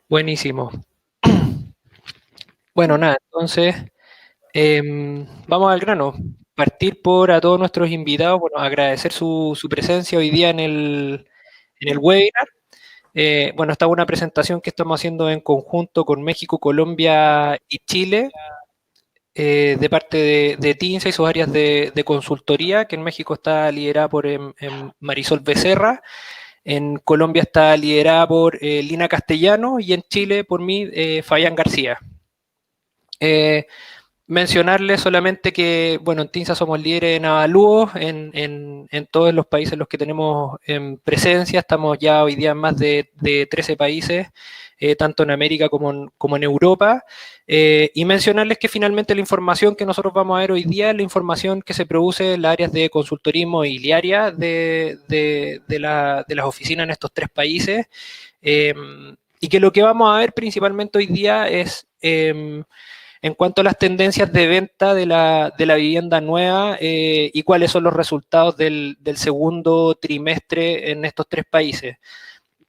Buenísimo. Bueno, nada, entonces vamos al grano. Partir por a todos nuestros invitados, bueno, agradecer su presencia hoy día en el webinar. Bueno, esta es una presentación que estamos haciendo en conjunto con México, Colombia y Chile, de parte de TINSA y sus áreas de consultoría, que en México está liderada por Marisol Becerra. En Colombia está liderada por Lina Castellano y en Chile por mí, Fabián García. Eh, Mencionarle solamente que, bueno, en TINSA somos líderes en avalúos en todos los países en los que tenemos presencia. Estamos ya hoy día en más de 13 países, tanto en América como en Europa. Y mencionarles que finalmente la información que nosotros vamos a ver hoy día es la información que se produce en las áreas de consultoría inmobiliaria de las oficinas en estos tres países. Y que lo que vamos a ver principalmente hoy día es en cuanto a las tendencias de venta de la vivienda nueva y cuáles son los resultados del segundo trimestre en estos tres países.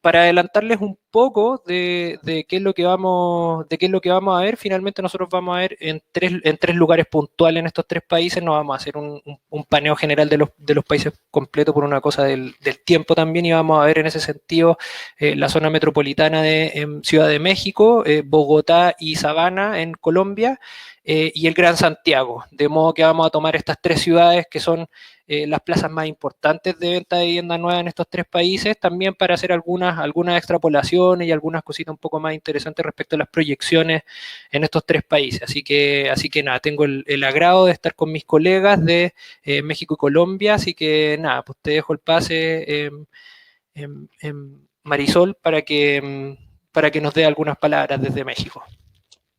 Para adelantarles un poco de qué es lo que vamos a ver, finalmente nosotros vamos a ver en tres lugares puntuales en estos tres países. No vamos a hacer un paneo general de los países completo por una cosa del tiempo también, y vamos a ver en ese sentido la zona metropolitana de Ciudad de México, Bogotá y Sabana en Colombia, y el Gran Santiago. De modo que vamos a tomar estas tres ciudades que son las plazas más importantes de venta de vivienda nueva en estos tres países, también para hacer algunas extrapolaciones y algunas cositas un poco más interesantes respecto a las proyecciones en estos tres países. Así que nada, tengo el agrado de estar con mis colegas de México y Colombia, así que nada, pues te dejo el pase, Marisol, para que nos dé algunas palabras desde México.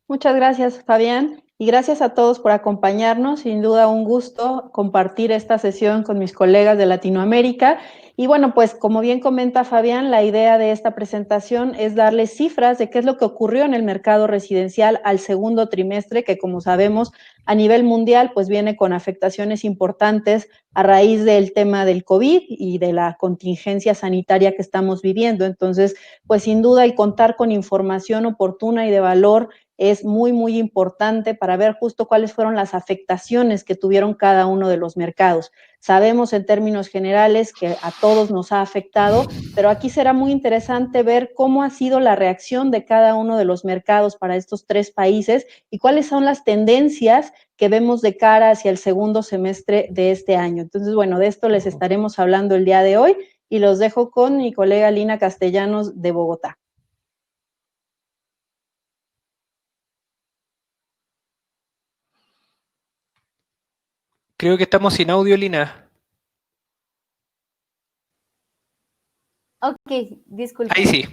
Muchas gracias, Fabián, y gracias a todos por acompañarnos. Sin duda un gusto compartir esta sesión con mis colegas de Latinoamérica. Y bueno, pues como bien comenta Fabián, la idea de esta presentación es darles cifras de qué es lo que ocurrió en el mercado residencial al segundo trimestre, que como sabemos a nivel mundial pues viene con afectaciones importantes a raíz del tema del COVID y de la contingencia sanitaria que estamos viviendo. Entonces, pues sin duda el contar con información oportuna y de valor es muy, muy importante para ver justo cuáles fueron las afectaciones que tuvieron cada uno de los mercados. Sabemos en términos generales que a todos nos ha afectado, pero aquí será muy interesante ver cómo ha sido la reacción de cada uno de los mercados para estos tres países y cuáles son las tendencias que vemos de cara hacia el segundo semestre de este año. Entonces, bueno, de esto les estaremos hablando el día de hoy y los dejo con mi colega Lina Castellanos de Bogotá. Creo que estamos sin audio, Lina. Ok, disculpa. Ahí sí.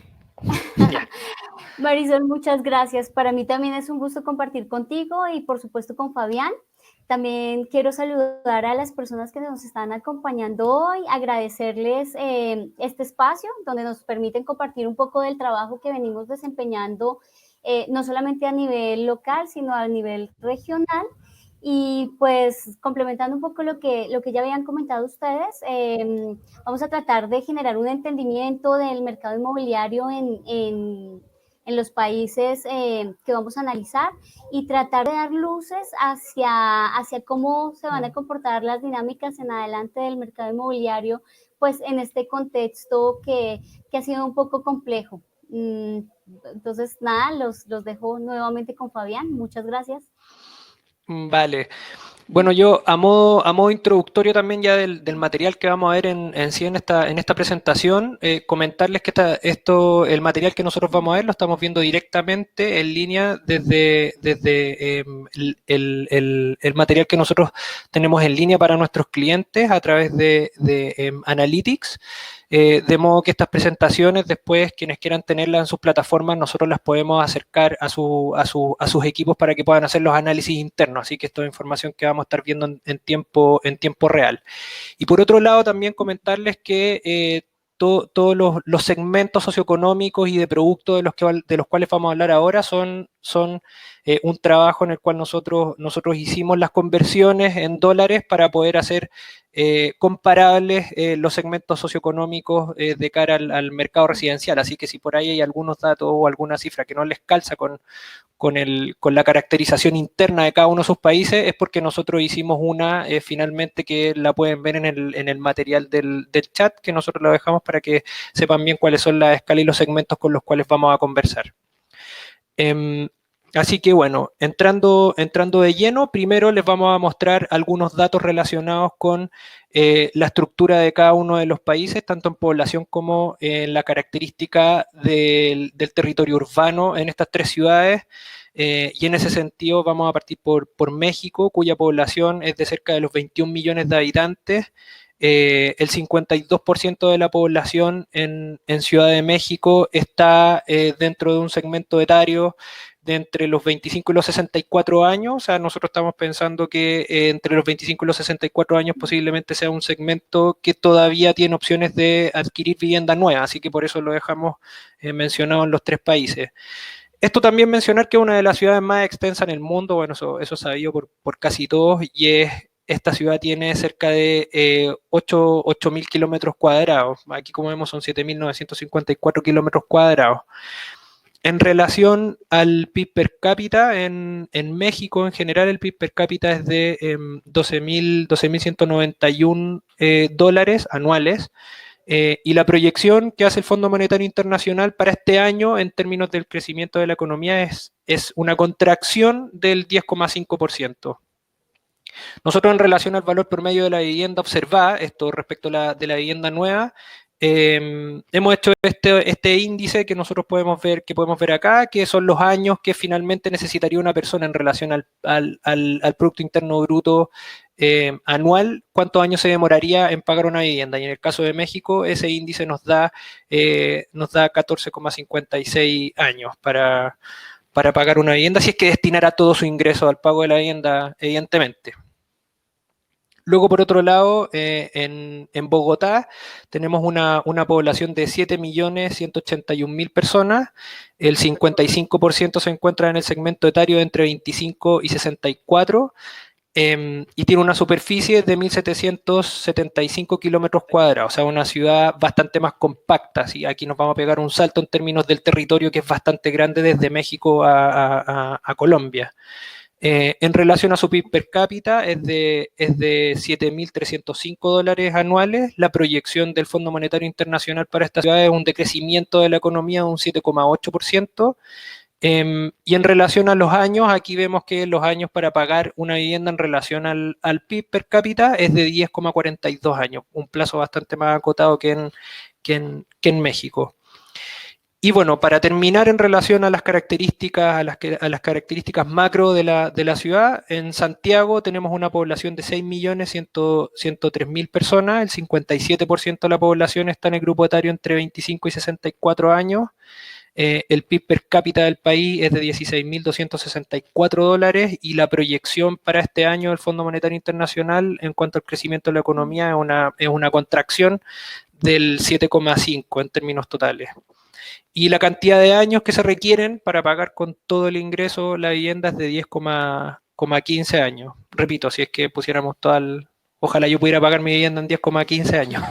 Marisol, muchas gracias. Para mí también es un gusto compartir contigo y por supuesto con Fabián. También quiero saludar a las personas que nos están acompañando hoy, agradecerles este espacio donde nos permiten compartir un poco del trabajo que venimos desempeñando, no solamente a nivel local, sino a nivel regional. Y pues complementando un poco lo que ya habían comentado ustedes, vamos a tratar de generar un entendimiento del mercado inmobiliario en los países que vamos a analizar y tratar de dar luces hacia cómo se van a comportar las dinámicas en adelante del mercado inmobiliario, pues en este contexto que ha sido un poco complejo. Entonces, nada, los dejo nuevamente con Fabián. Muchas gracias. Vale. Bueno, yo a modo introductorio también ya del material que vamos a ver en sí en esta presentación, comentarles que el material que nosotros vamos a ver lo estamos viendo directamente en línea desde el material que nosotros tenemos en línea para nuestros clientes a través de Analytics. De modo que estas presentaciones después, quienes quieran tenerlas en sus plataformas, nosotros las podemos acercar a sus equipos para que puedan hacer los análisis internos. Así que esto es información que vamos a estar viendo en tiempo real. Y por otro lado, también comentarles que todos los segmentos socioeconómicos y de productos de los cuales vamos a hablar ahora son son un trabajo en el cual nosotros hicimos las conversiones en dólares para poder hacer comparables los segmentos socioeconómicos de cara al mercado residencial. Así que si por ahí hay algunos datos o alguna cifra que no les calza con la caracterización interna de cada uno de sus países, es porque nosotros hicimos una finalmente que la pueden ver en el material del chat, que nosotros lo dejamos para que sepan bien cuáles son las escalas y los segmentos con los cuales vamos a conversar. Así que bueno, entrando de lleno, primero les vamos a mostrar algunos datos relacionados con la estructura de cada uno de los países, tanto en población como en la característica del territorio urbano en estas tres ciudades. Y en ese sentido vamos a partir por México, cuya población es de cerca de los 21 millones de habitantes. El 52% de la población en Ciudad de México está dentro de un segmento etario de entre los 25 y los 64 años. O sea, nosotros estamos pensando que entre los 25 y los 64 años posiblemente sea un segmento que todavía tiene opciones de adquirir vivienda nueva, así que por eso lo dejamos mencionado en los tres países. Esto también mencionar que es una de las ciudades más extensas en el mundo, bueno, eso es sabido por casi todos, y esta ciudad tiene cerca de 8.000 kilómetros cuadrados. Aquí, como vemos, son 7.954 kilómetros cuadrados. En relación al PIB per cápita, en México en general el PIB per cápita es de 12.191 dólares anuales, y la proyección que hace el Fondo Monetario Internacional para este año en términos del crecimiento de la economía es una contracción del 10,5%. Nosotros en relación al valor promedio de la vivienda observada, esto respecto a de la vivienda nueva, hemos hecho este índice que nosotros podemos ver acá, que son los años que finalmente necesitaría una persona en relación al Producto Interno Bruto anual, cuántos años se demoraría en pagar una vivienda. Y en el caso de México, ese índice nos da 14,56 años para pagar una vivienda, si es que destinara todo su ingreso al pago de la vivienda, evidentemente. Luego, por otro lado, en Bogotá tenemos una población de 7.181.000 personas. El 55% se encuentra en el segmento etario de entre 25 y 64, y tiene una superficie de 1.775 kilómetros cuadrados, o sea, una ciudad bastante más compacta. ¿Sí? Aquí nos vamos a pegar un salto en términos del territorio, que es bastante grande desde México a Colombia. En relación a su PIB per cápita es de 7.305 dólares anuales. La proyección del Fondo Monetario Internacional para esta ciudad es un decrecimiento de la economía de un 7,8%. Y en relación a los años, aquí vemos que los años para pagar una vivienda en relación al PIB per cápita es de 10,42 años, un plazo bastante más acotado que en México. Y bueno, para terminar en relación a las características, a las características macro de la ciudad, en Santiago tenemos una población de 6.103.000 personas, el 57% de la población está en el grupo etario entre 25 y 64 años, el PIB per cápita del país es de 16.264 dólares y la proyección para este año del Fondo Monetario Internacional en cuanto al crecimiento de la economía es una contracción del 7,5 en términos totales. Y la cantidad de años que se requieren para pagar con todo el ingreso la vivienda es de 10,15 años. Repito, si es que pusiéramos ojalá yo pudiera pagar mi vivienda en 10,15 años.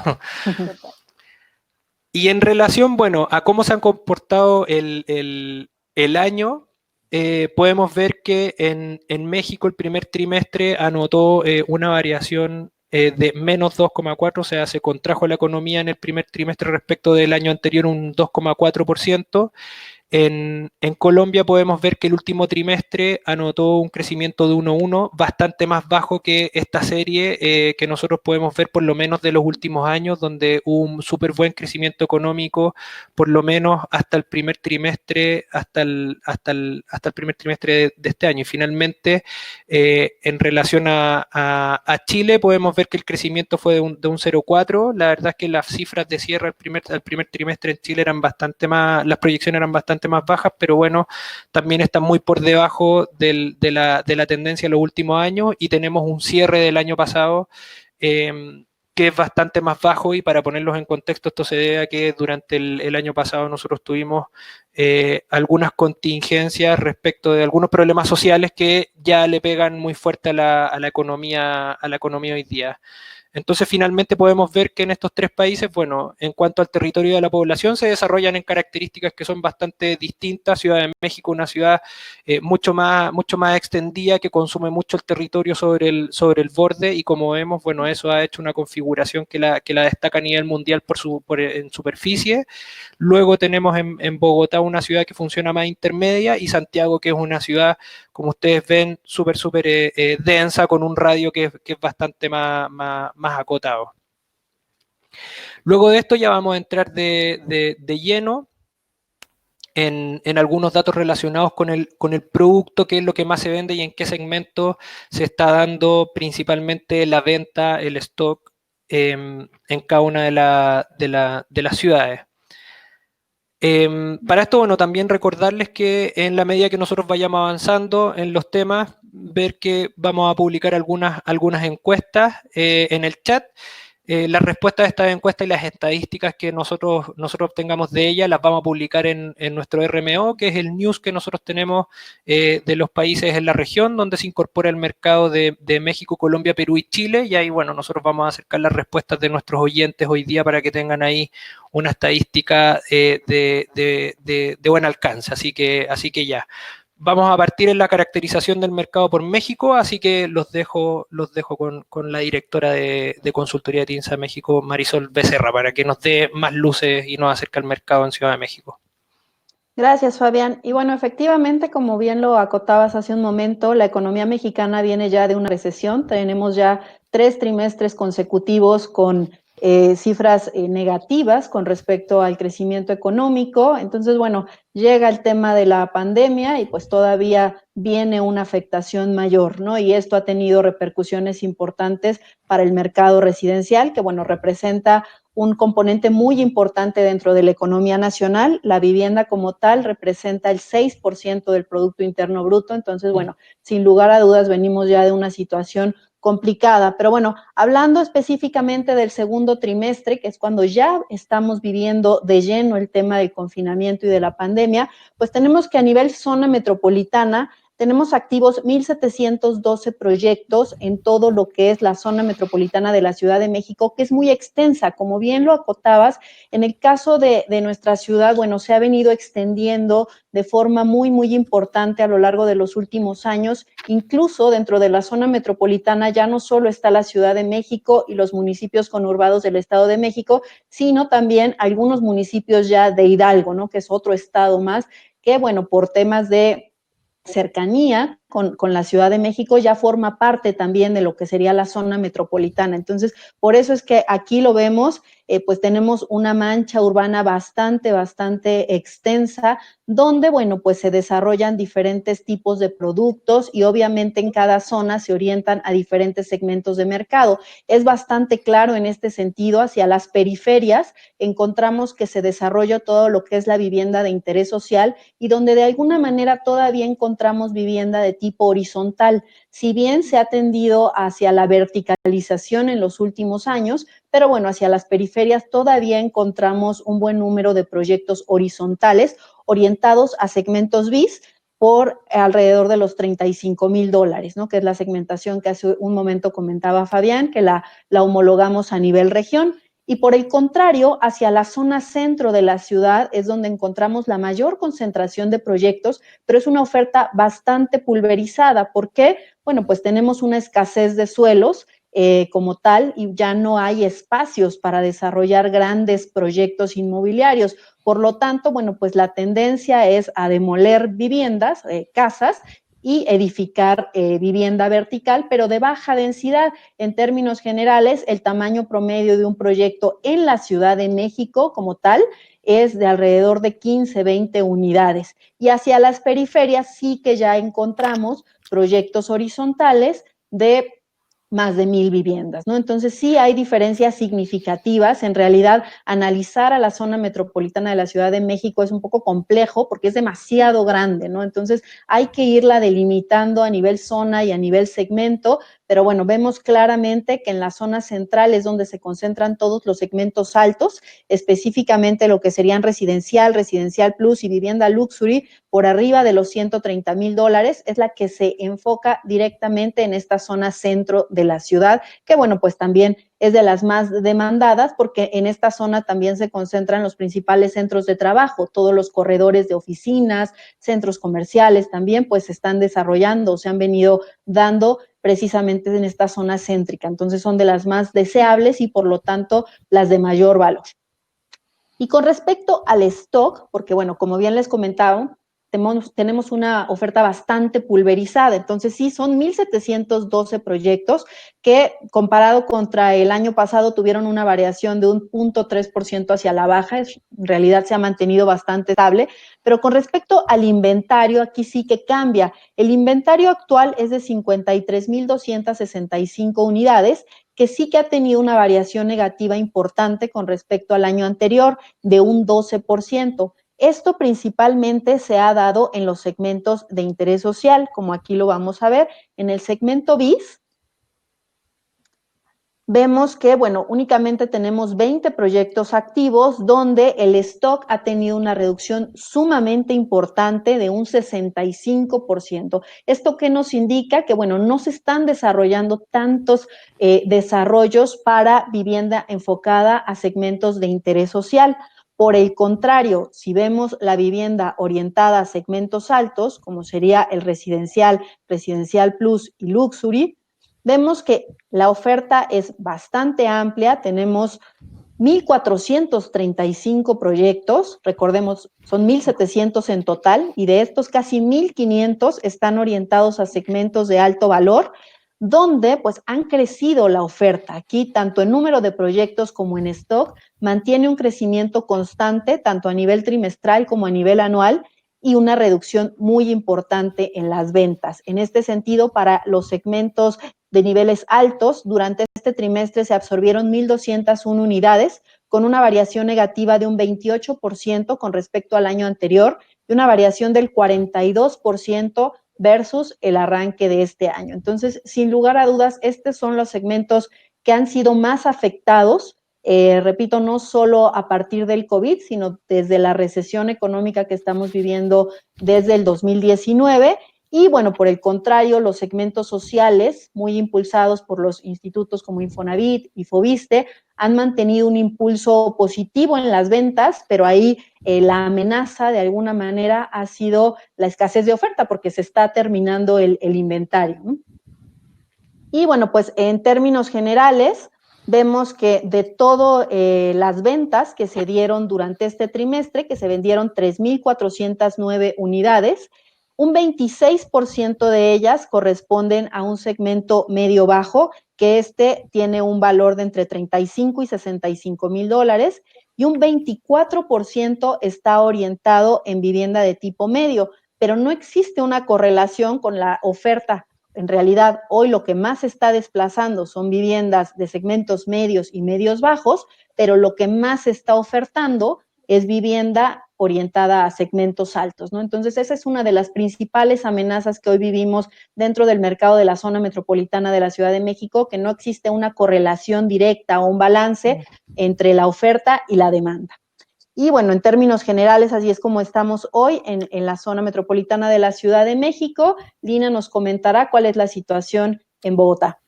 Y en relación, bueno, a cómo se han comportado el año, podemos ver que en México el primer trimestre anotó una variación de menos 2,4, o sea, se contrajo la economía en el primer trimestre respecto del año anterior un 2,4%. En Colombia podemos ver que el último trimestre anotó un crecimiento de 1,1, bastante más bajo que esta serie que nosotros podemos ver por lo menos de los últimos años, donde hubo un súper buen crecimiento económico, por lo menos hasta el primer trimestre, hasta el primer trimestre de este año. Y finalmente, en relación a Chile, podemos ver que el crecimiento fue de un 0,4. La verdad es que las cifras de cierre al primer trimestre en Chile eran bastante más, las proyecciones eran bastante más bajas, pero bueno, también están muy por debajo de la tendencia en los últimos años, y tenemos un cierre del año pasado que es bastante más bajo. Y para ponerlos en contexto, esto se debe a que durante el año pasado nosotros tuvimos algunas contingencias respecto de algunos problemas sociales que ya le pegan muy fuerte a la economía hoy día. Entonces, finalmente podemos ver que en estos tres países, bueno, en cuanto al territorio de la población, se desarrollan en características que son bastante distintas. Ciudad de México, una ciudad mucho más extendida, que consume mucho el territorio sobre el borde, y como vemos, bueno, eso ha hecho una configuración que la destaca a nivel mundial en superficie. Luego tenemos en Bogotá una ciudad que funciona más intermedia, y Santiago, que es una ciudad, como ustedes ven, súper densa, con un radio que es bastante más acotado. Luego de esto ya vamos a entrar de lleno en algunos datos relacionados con el producto, qué es lo que más se vende y en qué segmento se está dando principalmente la venta, el stock, en cada una de las ciudades. Para esto, bueno, también recordarles que en la medida que nosotros vayamos avanzando en los temas, ver que vamos a publicar algunas encuestas en el chat. Las respuestas de estas encuestas y las estadísticas que nosotros obtengamos de ellas las vamos a publicar en nuestro RMO, que es el news que nosotros tenemos de los países en la región, donde se incorpora el mercado de México, Colombia, Perú y Chile. Y ahí, bueno, nosotros vamos a acercar las respuestas de nuestros oyentes hoy día para que tengan ahí una estadística de buen alcance. Así que ya. Vamos a partir en la caracterización del mercado por México, así que los dejo con la directora de Consultoría de TINSA México, Marisol Becerra, para que nos dé más luces y nos acerque al mercado en Ciudad de México. Gracias, Fabián. Y bueno, efectivamente, como bien lo acotabas hace un momento, la economía mexicana viene ya de una recesión. Tenemos ya 3 trimestres consecutivos con cifras negativas con respecto al crecimiento económico. Entonces, bueno, llega el tema de la pandemia y pues todavía viene una afectación mayor, ¿no? Y esto ha tenido repercusiones importantes para el mercado residencial, que bueno, representa un componente muy importante dentro de la economía nacional. La vivienda como tal representa el 6% del Producto Interno Bruto. Entonces, bueno, sin lugar a dudas venimos ya de una situación complicada. Pero bueno, hablando específicamente del segundo trimestre, que es cuando ya estamos viviendo de lleno el tema del confinamiento y de la pandemia, pues tenemos que a nivel zona metropolitana tenemos activos 1,712 proyectos en todo lo que es la zona metropolitana de la Ciudad de México, que es muy extensa. Como bien lo acotabas, en el caso de nuestra ciudad, bueno, se ha venido extendiendo de forma muy importante a lo largo de los últimos años. Incluso dentro de la zona metropolitana ya no solo está la Ciudad de México y los municipios conurbados del Estado de México, sino también algunos municipios ya de Hidalgo, ¿no? Que es otro estado más que, bueno, por temas de cercanía con la Ciudad de México ya forma parte también de lo que sería la zona metropolitana. Entonces, por eso es que aquí lo vemos, pues tenemos una mancha urbana bastante extensa, donde, bueno, pues se desarrollan diferentes tipos de productos y obviamente en cada zona se orientan a diferentes segmentos de mercado. Es bastante claro en este sentido. Hacia las periferias encontramos que se desarrolla todo lo que es la vivienda de interés social y donde de alguna manera todavía encontramos vivienda de tipo horizontal. Si bien se ha tendido hacia la verticalización en los últimos años, pero bueno, hacia las periferias todavía encontramos un buen número de proyectos horizontales orientados a segmentos BIS por alrededor de los $35,000, ¿no? Que es la segmentación que hace un momento comentaba Fabián, que la homologamos a nivel región. Y por el contrario, hacia la zona centro de la ciudad es donde encontramos la mayor concentración de proyectos, pero es una oferta bastante pulverizada. ¿Por qué? Bueno, pues tenemos una escasez de suelos como tal y ya no hay espacios para desarrollar grandes proyectos inmobiliarios. Por lo tanto, bueno, pues la tendencia es a demoler viviendas, casas, y edificar vivienda vertical, pero de baja densidad. En términos generales, el tamaño promedio de un proyecto en la Ciudad de México como tal es de alrededor de 15, 20 unidades. Y hacia las periferias sí que ya encontramos proyectos horizontales de más de 1,000 viviendas, ¿no? Entonces sí hay diferencias significativas. En realidad, analizar a la zona metropolitana de la Ciudad de México es un poco complejo porque es demasiado grande, ¿no? Entonces hay que irla delimitando a nivel zona y a nivel segmento, pero bueno, vemos claramente que en la zona central es donde se concentran todos los segmentos altos, específicamente lo que serían residencial, residencial plus y vivienda luxury, por arriba de los $130,000, es la que se enfoca directamente en esta zona centro de la ciudad, que bueno, pues también es de las más demandadas porque en esta zona también se concentran los principales centros de trabajo, todos los corredores de oficinas, centros comerciales también pues se están desarrollando, se han venido dando precisamente en esta zona céntrica, entonces son de las más deseables y por lo tanto las de mayor valor. Y con respecto al stock, porque bueno, como bien les comentaba, tenemos una oferta bastante pulverizada, entonces sí, son 1,712 proyectos que comparado contra el año pasado tuvieron una variación de un 0.3% hacia la baja, en realidad se ha mantenido bastante estable, pero con respecto al inventario, aquí sí que cambia. El inventario actual es de 53,265 unidades, que sí que ha tenido una variación negativa importante con respecto al año anterior, de un 12%. Esto principalmente se ha dado en los segmentos de interés social, como aquí lo vamos a ver. En el segmento BIS, vemos que, bueno, únicamente tenemos 20 proyectos activos donde el stock ha tenido una reducción sumamente importante de un 65%. ¿Esto qué nos indica? Que, bueno, no se están desarrollando tantos desarrollos para vivienda enfocada a segmentos de interés social. Por el contrario, si vemos la vivienda orientada a segmentos altos, como sería el residencial, residencial plus y luxury, vemos que la oferta es bastante amplia, tenemos 1,435 proyectos, recordemos, son 1,700 en total, y de estos casi 1,500 están orientados a segmentos de alto valor, donde pues han crecido la oferta. Aquí, tanto en número de proyectos como en stock, mantiene un crecimiento constante, tanto a nivel trimestral como a nivel anual, y una reducción muy importante en las ventas. En este sentido, para los segmentos de niveles altos, durante este trimestre se absorbieron 1,201 unidades, con una variación negativa de un 28% con respecto al año anterior y una variación del 42% versus el arranque de este año. Entonces, sin lugar a dudas, estos son los segmentos que han sido más afectados, repito, no solo a partir del COVID, sino desde la recesión económica que estamos viviendo desde el 2019. Y bueno, por el contrario, los segmentos sociales, muy impulsados por los institutos como Infonavit y Foviste, han mantenido un impulso positivo en las ventas, pero ahí la amenaza de alguna manera ha sido la escasez de oferta porque se está terminando el inventario, ¿no? Y bueno, pues en términos generales, vemos que de todas las ventas que se dieron durante este trimestre, que se vendieron 3,409 unidades, un 26% de ellas corresponden a un segmento medio-bajo, que tiene un valor de entre 35 y 65 mil dólares, y un 24% está orientado en vivienda de tipo medio, pero no existe una correlación con la oferta. En realidad, hoy lo que más se está desplazando son viviendas de segmentos medios y medios bajos, pero lo que más se está ofertando es vivienda orientada a segmentos altos, ¿no? Entonces, esa es una de las principales amenazas que hoy vivimos dentro del mercado de la zona metropolitana de la Ciudad de México, que no existe una correlación directa o un balance entre la oferta y la demanda. Y bueno, en términos generales, así es como estamos hoy en la zona metropolitana de la Ciudad de México. Lina nos comentará cuál es la situación en Bogotá.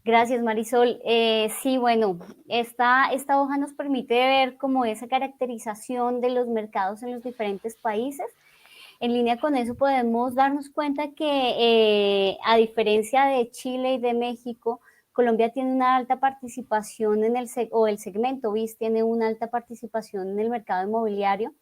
Gracias, Marisol. Sí, bueno, esta hoja nos permite ver como esa caracterización de los mercados en los diferentes países. En línea con eso podemos darnos cuenta que a diferencia de Chile y de México, Colombia tiene una alta participación en el segmento BIS tiene una alta participación en el mercado inmobiliario.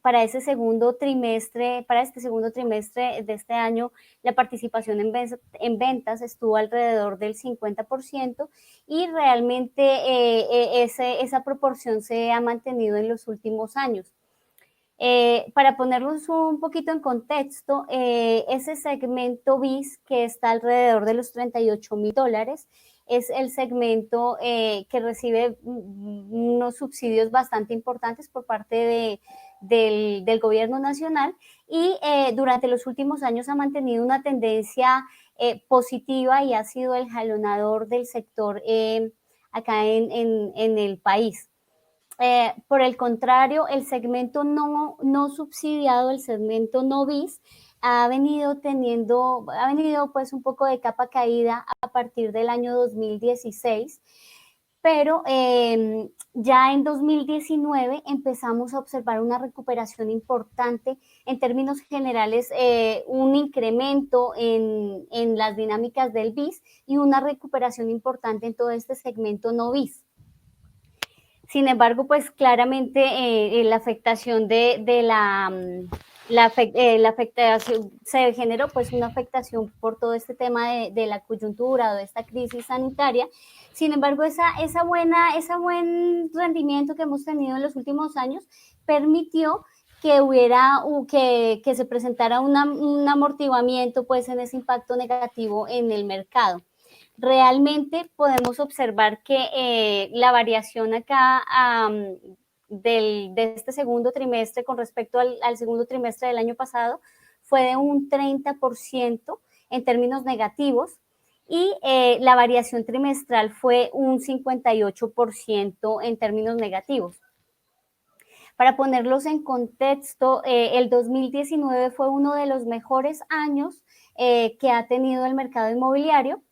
Para este segundo trimestre de este año, la participación en ventas estuvo alrededor del 50% y realmente esa proporción se ha mantenido en los últimos años. Para ponerlos un poquito en contexto, ese segmento BIS que está alrededor de los 38 mil dólares es el segmento que recibe unos subsidios bastante importantes por parte del gobierno nacional y durante los últimos años ha mantenido una tendencia positiva y ha sido el jalonador del sector acá en el país. Por el contrario, el segmento no subsidiado, el segmento no bis, ha venido pues un poco de capa caída a partir del año 2016, pero ya en 2019 empezamos a observar una recuperación importante en términos generales, un incremento en las dinámicas del BIS y una recuperación importante en todo este segmento no BIS. Sin embargo, pues claramente la afectación la afectación, se generó pues una afectación por todo este tema de la coyuntura o de esta crisis sanitaria. Sin embargo, ese buen rendimiento que hemos tenido en los últimos años permitió que se presentara un amortiguamiento pues en ese impacto negativo en el mercado. Realmente podemos observar que la variación acá de este segundo trimestre con respecto al segundo trimestre del año pasado fue de un 30% en términos negativos y la variación trimestral fue un 58% en términos negativos. Para ponerlos en contexto, el 2019 fue uno de los mejores años que ha tenido el mercado inmobiliario.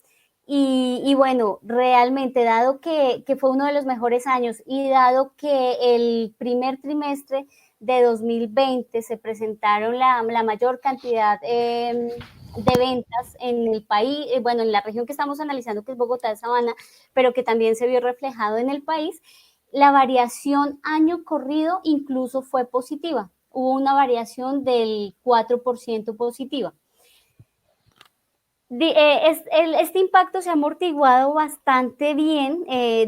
Y bueno, realmente, dado que fue uno de los mejores años y dado que el primer trimestre de 2020 se presentaron la mayor cantidad de ventas en el país, bueno, en la región que estamos analizando, que es Bogotá, Sabana, pero que también se vio reflejado en el país, la variación año corrido incluso fue positiva. Hubo una variación del 4% positiva. Este impacto se ha amortiguado bastante bien,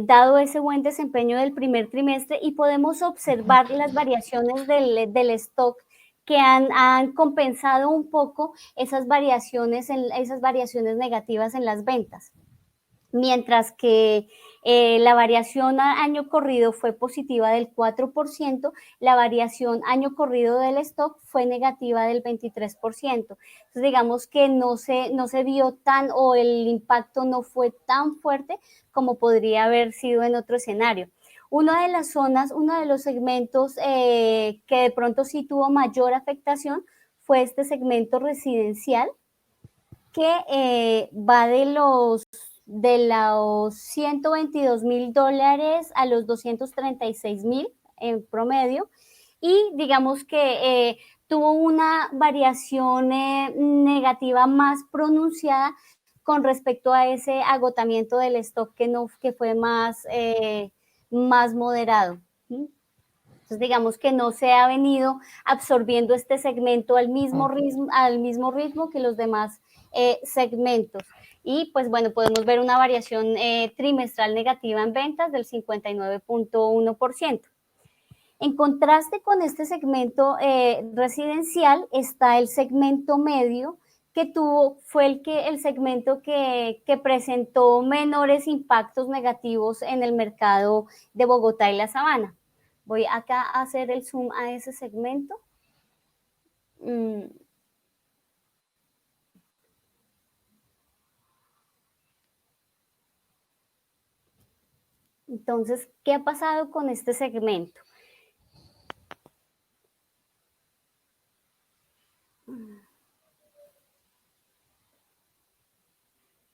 dado ese buen desempeño del primer trimestre, y podemos observar las variaciones del stock que han compensado un poco esas variaciones negativas en las ventas. Mientras que la variación año corrido fue positiva del 4%, la variación año corrido del stock fue negativa del 23%. Entonces, digamos que no se vio o el impacto no fue tan fuerte como podría haber sido en otro escenario. Una de las zonas, uno de los segmentos que de pronto sí tuvo mayor afectación fue este segmento residencial, que va de los $122,000 a los $236,000 en promedio, y digamos que tuvo una variación negativa más pronunciada con respecto a ese agotamiento del stock que fue más moderado. Entonces, digamos que no se ha venido absorbiendo este segmento al mismo ritmo que los demás segmentos. Y pues bueno, podemos ver una variación trimestral negativa en ventas del 59.1%. En contraste con este segmento residencial está el segmento medio, que fue el segmento que presentó menores impactos negativos en el mercado de Bogotá y la Sabana. Voy acá a hacer el zoom a ese segmento. Entonces, ¿qué ha pasado con este segmento?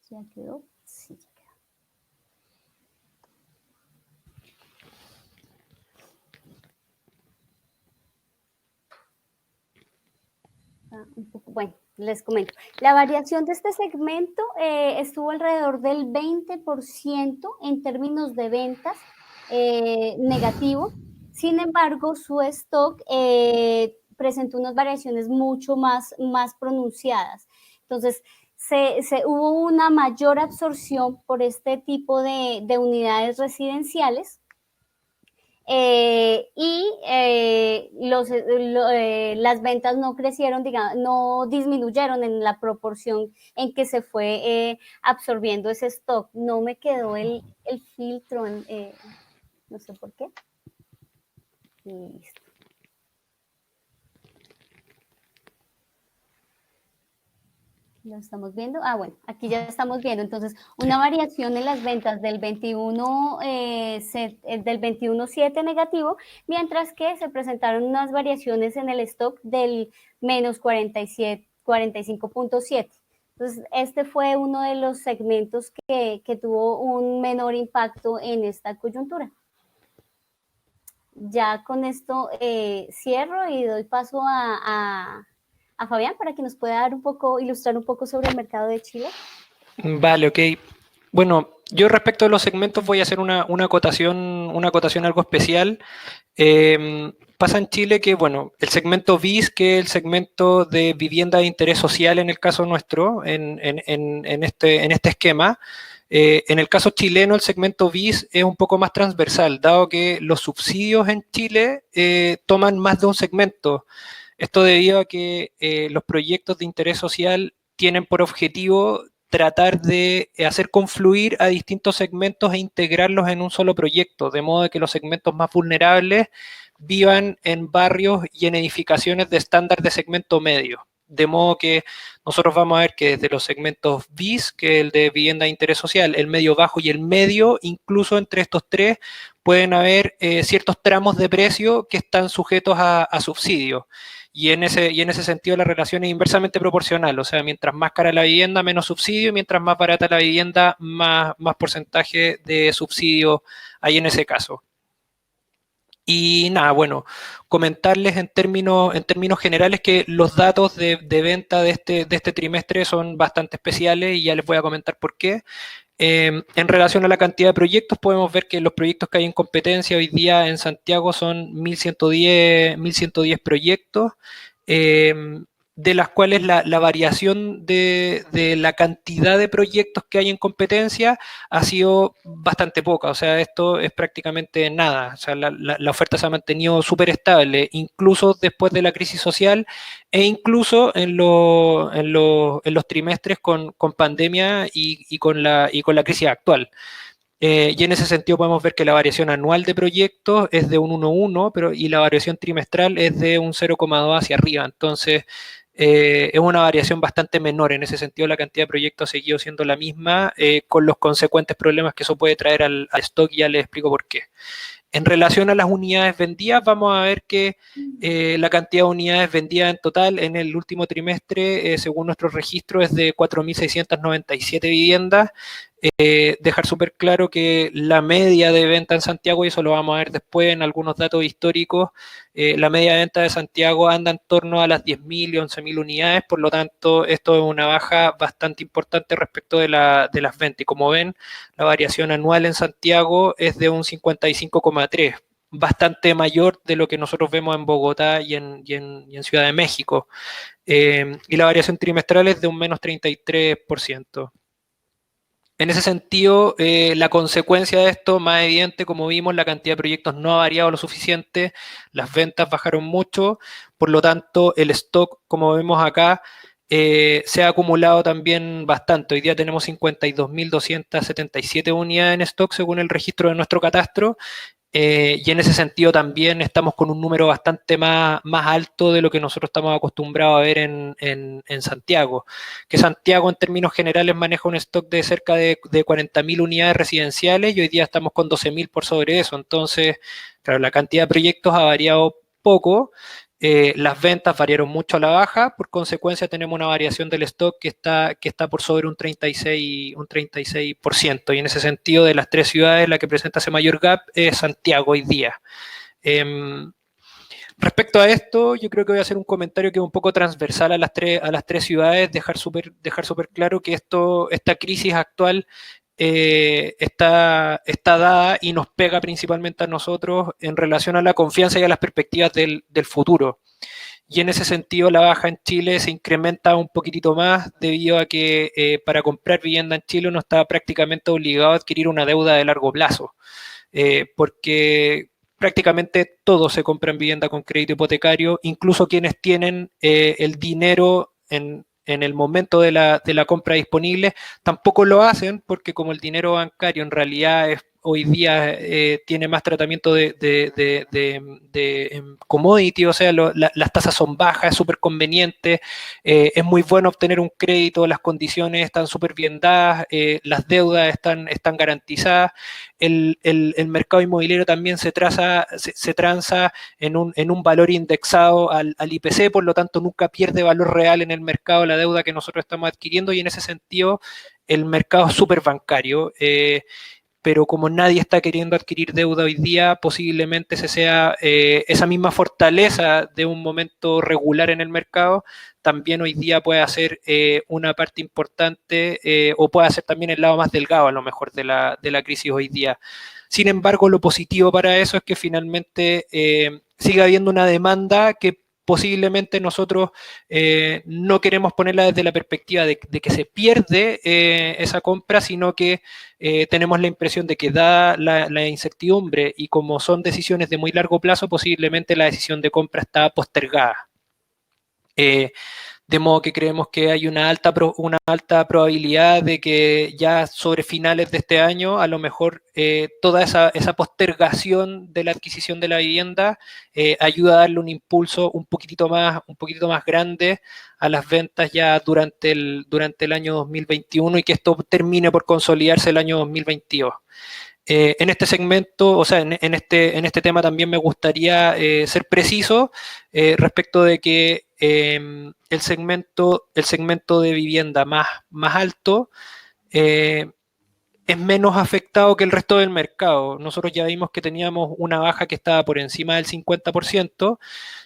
¿Ya quedó? Sí, ya quedó. Bueno, les comento. La variación de este segmento estuvo alrededor del 20% en términos de ventas negativo. Sin embargo, su stock presentó unas variaciones mucho más pronunciadas. Entonces, hubo una mayor absorción por este tipo de unidades residenciales. Las ventas no crecieron, digamos, no disminuyeron en la proporción en que se fue absorbiendo ese stock. No me quedó el filtro, no sé por qué. Listo. Lo estamos viendo. Ah, bueno, aquí ya estamos viendo. Entonces, una variación en las ventas del 21.7 negativo, mientras que se presentaron unas variaciones en el stock del menos 47, 45.7. Entonces, este fue uno de los segmentos que tuvo un menor impacto en esta coyuntura. Ya con esto cierro y doy paso a Fabián para que nos pueda dar un poco, ilustrar un poco sobre el mercado de Chile. Vale, ok. Bueno, yo respecto a los segmentos voy a hacer una acotación algo especial. Pasa en Chile que, bueno, el segmento BIS, que es el segmento de vivienda de interés social en el caso nuestro, en este esquema, en el caso chileno el segmento BIS es un poco más transversal, dado que los subsidios en Chile toman más de un segmento. Esto debido a que los proyectos de interés social tienen por objetivo tratar de hacer confluir a distintos segmentos e integrarlos en un solo proyecto, de modo que los segmentos más vulnerables vivan en barrios y en edificaciones de estándar de segmento medio. De modo que nosotros vamos a ver que desde los segmentos BIS, que es el de vivienda de interés social, el medio bajo y el medio, incluso entre estos tres, pueden haber ciertos tramos de precio que están sujetos a subsidio. Y en ese sentido la relación es inversamente proporcional, o sea, mientras más cara la vivienda, menos subsidio, y mientras más barata la vivienda, más porcentaje de subsidio hay en ese caso. Y nada, bueno, comentarles en términos generales que los datos de venta de este trimestre son bastante especiales y ya les voy a comentar por qué. En relación a la cantidad de proyectos, podemos ver que los proyectos que hay en competencia hoy día en Santiago son 1.110 proyectos, de las cuales la variación de la cantidad de proyectos que hay en competencia ha sido bastante poca, o sea, esto es prácticamente nada, o sea, la oferta se ha mantenido súper estable, incluso después de la crisis social e incluso en los trimestres con pandemia y con la crisis actual. Y en ese sentido podemos ver que la variación anual de proyectos es de un 1,1, y la variación trimestral es de un 0,2 hacia arriba. Entonces, es una variación bastante menor. En ese sentido, la cantidad de proyectos ha seguido siendo la misma, con los consecuentes problemas que eso puede traer al stock, y ya les explico por qué. En relación a las unidades vendidas, vamos a ver que la cantidad de unidades vendidas en total en el último trimestre, según nuestros registros, es de 4.697 viviendas. Dejar súper claro que la media de venta en Santiago, y eso lo vamos a ver después en algunos datos históricos, la media de venta de Santiago anda en torno a las 10.000 y 11.000 unidades, por lo tanto esto es una baja bastante importante respecto de las ventas, y como ven, la variación anual en Santiago es de un 55,3%, bastante mayor de lo que nosotros vemos en Bogotá y en Ciudad de México, y la variación trimestral es de un menos 33%. En ese sentido, la consecuencia de esto, más evidente, como vimos, la cantidad de proyectos no ha variado lo suficiente, las ventas bajaron mucho, por lo tanto, el stock, como vemos acá, se ha acumulado también bastante. Hoy día tenemos 52.277 unidades en stock, según el registro de nuestro catastro, y en ese sentido también estamos con un número bastante más alto de lo que nosotros estamos acostumbrados a ver en Santiago. Que Santiago en términos generales maneja un stock de cerca de 40.000 unidades residenciales, y hoy día estamos con 12.000 por sobre eso. Entonces, claro, la cantidad de proyectos ha variado poco. Las ventas variaron mucho a la baja, por consecuencia tenemos una variación del stock que está por sobre un 36%, y en ese sentido, de las tres ciudades, la que presenta ese mayor gap es Santiago hoy día. Respecto a esto, yo creo que voy a hacer un comentario que es un poco transversal a las tres ciudades, dejar súper claro que esta crisis actual está dada y nos pega principalmente a nosotros en relación a la confianza y a las perspectivas del futuro. Y en ese sentido, la baja en Chile se incrementa un poquitito más debido a que para comprar vivienda en Chile uno está prácticamente obligado a adquirir una deuda de largo plazo, porque prácticamente todos se compran vivienda con crédito hipotecario, incluso quienes tienen el dinero en el momento de la compra disponible, tampoco lo hacen, porque como el dinero bancario en realidad es hoy día tiene más tratamiento de commodity, o sea, las tasas son bajas, es súper conveniente, es muy bueno obtener un crédito, las condiciones están súper bien dadas, las deudas están garantizadas, el mercado inmobiliario también se transa en un valor indexado al IPC, por lo tanto nunca pierde valor real en el mercado la deuda que nosotros estamos adquiriendo, y en ese sentido el mercado es súper bancario, pero como nadie está queriendo adquirir deuda hoy día, posiblemente esa misma fortaleza de un momento regular en el mercado, también hoy día puede ser una parte importante o puede ser también el lado más delgado a lo mejor de la crisis hoy día. Sin embargo, lo positivo para eso es que finalmente sigue habiendo una demanda que posiblemente nosotros no queremos ponerla desde la perspectiva de que se pierde esa compra, sino que tenemos la impresión de que dada la incertidumbre y como son decisiones de muy largo plazo, posiblemente la decisión de compra está postergada. De modo que creemos que hay una alta probabilidad de que ya sobre finales de este año, a lo mejor toda esa postergación de la adquisición de la vivienda ayuda a darle un impulso un poquitito más grande a las ventas ya durante el año 2021 y que esto termine por consolidarse el año 2022. En este segmento, o sea, en este tema también me gustaría ser preciso respecto de que el segmento de vivienda más alto es menos afectado que el resto del mercado. Nosotros ya vimos que teníamos una baja que estaba por encima del 50%,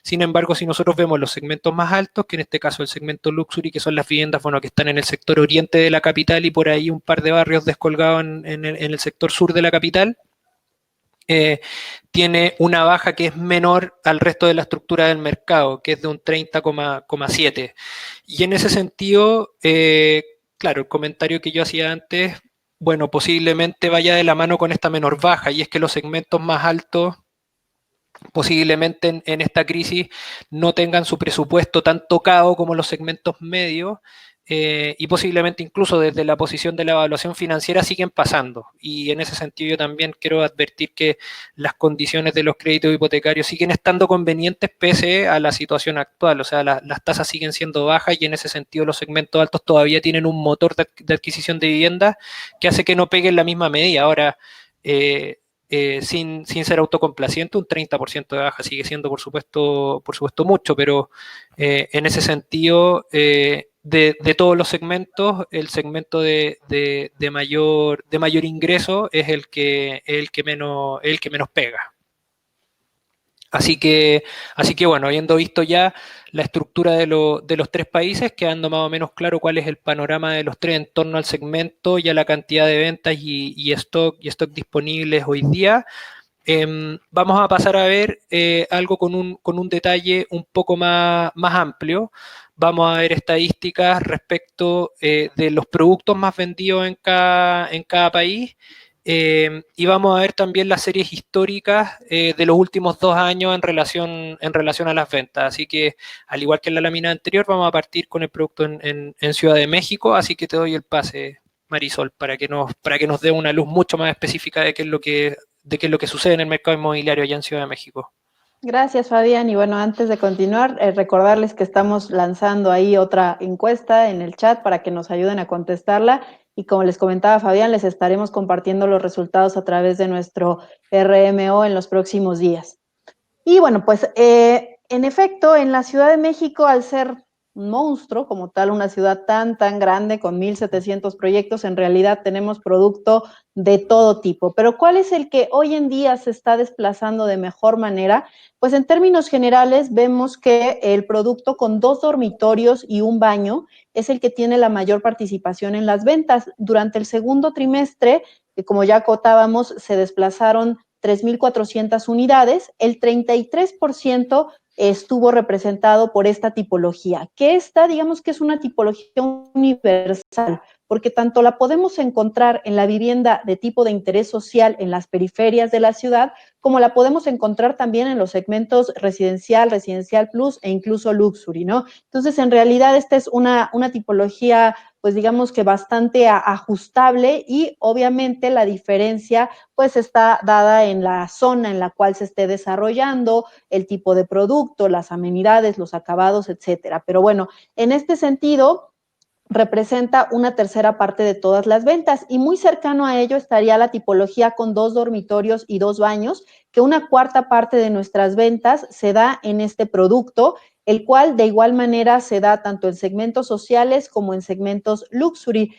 sin embargo, si nosotros vemos los segmentos más altos, que en este caso el segmento Luxury, que son las viviendas que están en el sector oriente de la capital y por ahí un par de barrios descolgados en el sector sur de la capital, tiene una baja que es menor al resto de la estructura del mercado, que es de un 30,7. Y en ese sentido, claro, el comentario que yo hacía antes, bueno, posiblemente vaya de la mano con esta menor baja, y es que los segmentos más altos posiblemente en esta crisis no tengan su presupuesto tan tocado como los segmentos medios, y posiblemente incluso desde la posición de la evaluación financiera siguen pasando. Y en ese sentido yo también quiero advertir que las condiciones de los créditos hipotecarios siguen estando convenientes pese a la situación actual. O sea, las tasas siguen siendo bajas y en ese sentido los segmentos altos todavía tienen un motor de adquisición de viviendas que hace que no peguen la misma medida. Ahora, sin ser autocomplaciente, un 30% de baja sigue siendo por supuesto mucho, pero en ese sentido, de todos los segmentos, el segmento de mayor ingreso es el que menos pega. Así que bueno, habiendo visto ya la estructura de los tres países, quedando más o menos claro cuál es el panorama de los tres en torno al segmento y a la cantidad de ventas y stock disponibles hoy día, vamos a pasar a ver algo con un detalle un poco más amplio. Vamos a ver estadísticas respecto de los productos más vendidos en cada país. Y vamos a ver también las series históricas de los últimos 2 años en relación a las ventas. Así que, al igual que en la lámina anterior, vamos a partir con el producto en Ciudad de México. Así que te doy el pase, Marisol, para que nos dé una luz mucho más específica de qué es lo que sucede en el mercado inmobiliario allá en Ciudad de México. Gracias, Fabián. Y bueno, antes de continuar, recordarles que estamos lanzando ahí otra encuesta en el chat para que nos ayuden a contestarla. Y como les comentaba Fabián, les estaremos compartiendo los resultados a través de nuestro RMO en los próximos días. Y bueno, pues en efecto, en la Ciudad de México, al ser un monstruo como tal, una ciudad tan grande con 1,700 proyectos, en realidad tenemos producto de todo tipo. Pero ¿cuál es el que hoy en día se está desplazando de mejor manera? Pues en términos generales vemos que el producto con 2 dormitorios y un baño es el que tiene la mayor participación en las ventas. Durante el segundo trimestre, que como ya acotábamos, se desplazaron 3,400 unidades, el 33% estuvo representado por esta tipología, que esta, digamos que es una tipología universal, porque tanto la podemos encontrar en la vivienda de tipo de interés social en las periferias de la ciudad, como la podemos encontrar también en los segmentos residencial, residencial plus e incluso luxury, ¿no? Entonces, en realidad, esta es una tipología, pues digamos que bastante ajustable, y obviamente la diferencia pues está dada en la zona en la cual se esté desarrollando, el tipo de producto, las amenidades, los acabados, etcétera. Pero bueno, en este sentido, representa una tercera parte de todas las ventas, y muy cercano a ello estaría la tipología con 2 dormitorios y 2 baños, que una cuarta parte de nuestras ventas se da en este producto, el cual de igual manera se da tanto en segmentos sociales como en segmentos luxury.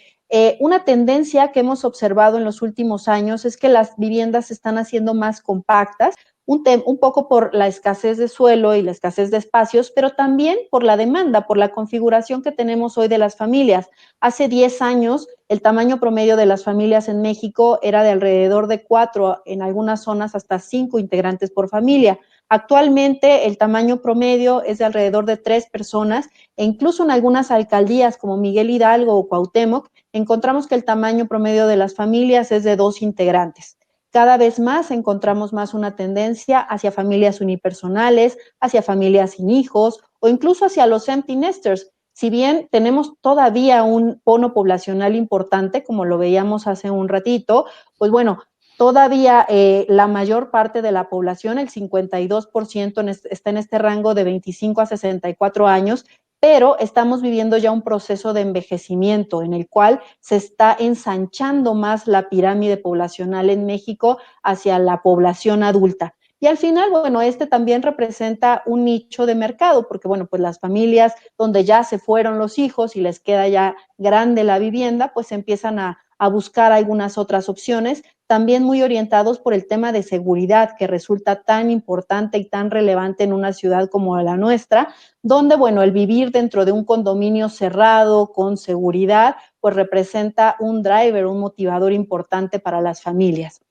Una tendencia que hemos observado en los últimos años es que las viviendas se están haciendo más compactas, un poco por la escasez de suelo y la escasez de espacios, pero también por la demanda, por la configuración que tenemos hoy de las familias. Hace 10 años, el tamaño promedio de las familias en México era de alrededor de 4, en algunas zonas hasta 5 integrantes por familia. Actualmente, el tamaño promedio es de alrededor de 3 personas, e incluso en algunas alcaldías como Miguel Hidalgo o Cuauhtémoc, encontramos que el tamaño promedio de las familias es de 2 integrantes. Cada vez más encontramos más una tendencia hacia familias unipersonales, hacia familias sin hijos o incluso hacia los empty nesters. Si bien tenemos todavía un cono poblacional importante, como lo veíamos hace un ratito, pues bueno, todavía la mayor parte de la población, el 52%, está en este rango de 25 a 64 años, pero estamos viviendo ya un proceso de envejecimiento en el cual se está ensanchando más la pirámide poblacional en México hacia la población adulta. Y al final, bueno, este también representa un nicho de mercado, porque bueno, pues las familias donde ya se fueron los hijos y les queda ya grande la vivienda, pues empiezan a buscar algunas otras opciones, también muy orientados por el tema de seguridad, que resulta tan importante y tan relevante en una ciudad como la nuestra, donde, bueno, el vivir dentro de un condominio cerrado, con seguridad, pues representa un driver, un motivador importante para las familias.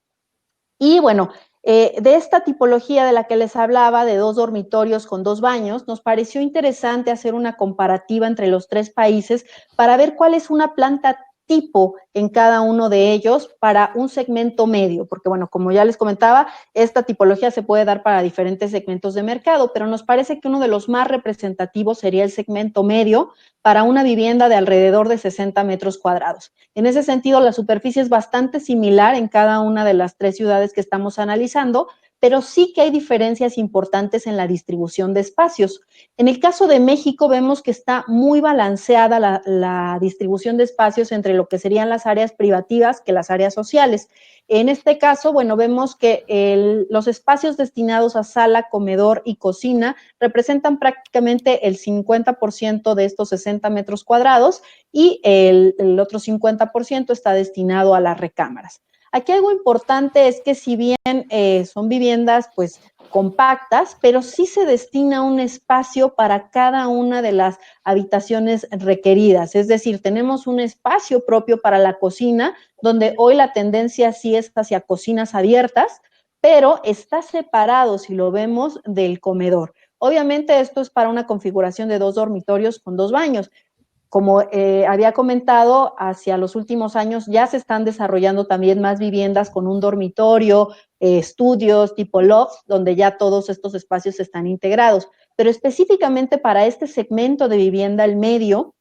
Y bueno, de esta tipología de la que les hablaba, de 2 dormitorios con 2 baños, nos pareció interesante hacer una comparativa entre los 3 países para ver cuál es una planta tipo en cada uno de ellos para un segmento medio, porque bueno, como ya les comentaba, esta tipología se puede dar para diferentes segmentos de mercado, pero nos parece que uno de los más representativos sería el segmento medio para una vivienda de alrededor de 60 metros cuadrados. En ese sentido, la superficie es bastante similar en cada una de las 3 ciudades que estamos analizando, pero sí que hay diferencias importantes en la distribución de espacios. En el caso de México, vemos que está muy balanceada la distribución de espacios entre lo que serían las áreas privativas que las áreas sociales. En este caso, bueno, vemos que los espacios destinados a sala, comedor y cocina representan prácticamente el 50% de estos 60 metros cuadrados, y el otro 50% está destinado a las recámaras. Aquí algo importante es que si bien son viviendas pues compactas, pero sí se destina un espacio para cada una de las habitaciones requeridas. Es decir, tenemos un espacio propio para la cocina, donde hoy la tendencia sí es hacia cocinas abiertas, pero está separado, si lo vemos, del comedor. Obviamente esto es para una configuración de 2 dormitorios con 2 baños. Como había comentado, hacia los últimos años ya se están desarrollando también más viviendas con un dormitorio, estudios tipo lofts, donde ya todos estos espacios están integrados. Pero específicamente para este segmento de vivienda, el medio,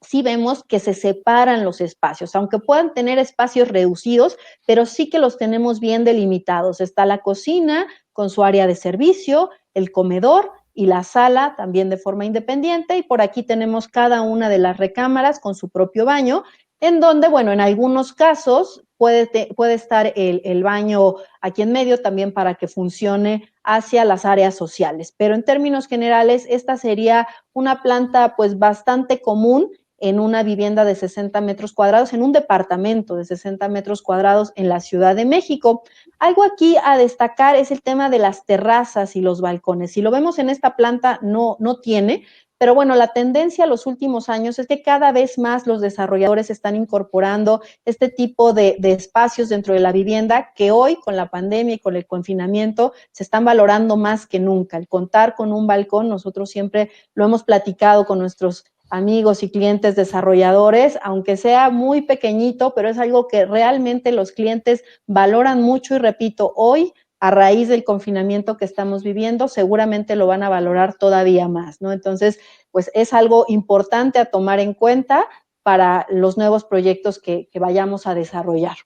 sí vemos que se separan los espacios, aunque puedan tener espacios reducidos, pero sí que los tenemos bien delimitados. Está la cocina con su área de servicio, el comedor y la sala también de forma independiente, y por aquí tenemos cada una de las recámaras con su propio baño, en donde, bueno, en algunos casos puede estar el baño aquí en medio también para que funcione hacia las áreas sociales. Pero en términos generales, esta sería una planta pues bastante común en una vivienda de 60 metros cuadrados, en un departamento de 60 metros cuadrados en la Ciudad de México. Algo aquí a destacar es el tema de las terrazas y los balcones. Si lo vemos en esta planta, no tiene, pero bueno, la tendencia a los últimos años es que cada vez más los desarrolladores están incorporando este tipo de espacios dentro de la vivienda, que hoy con la pandemia y con el confinamiento se están valorando más que nunca. El contar con un balcón, nosotros siempre lo hemos platicado con nuestros amigos y clientes desarrolladores, aunque sea muy pequeñito, pero es algo que realmente los clientes valoran mucho y repito, hoy a raíz del confinamiento que estamos viviendo, seguramente lo van a valorar todavía más, ¿no? Entonces, pues es algo importante a tomar en cuenta para los nuevos proyectos que vayamos a desarrollar.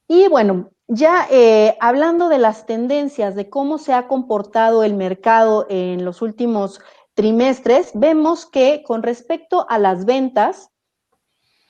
Y bueno, ya hablando de las tendencias, de cómo se ha comportado el mercado en los últimos trimestres, vemos que con respecto a las ventas,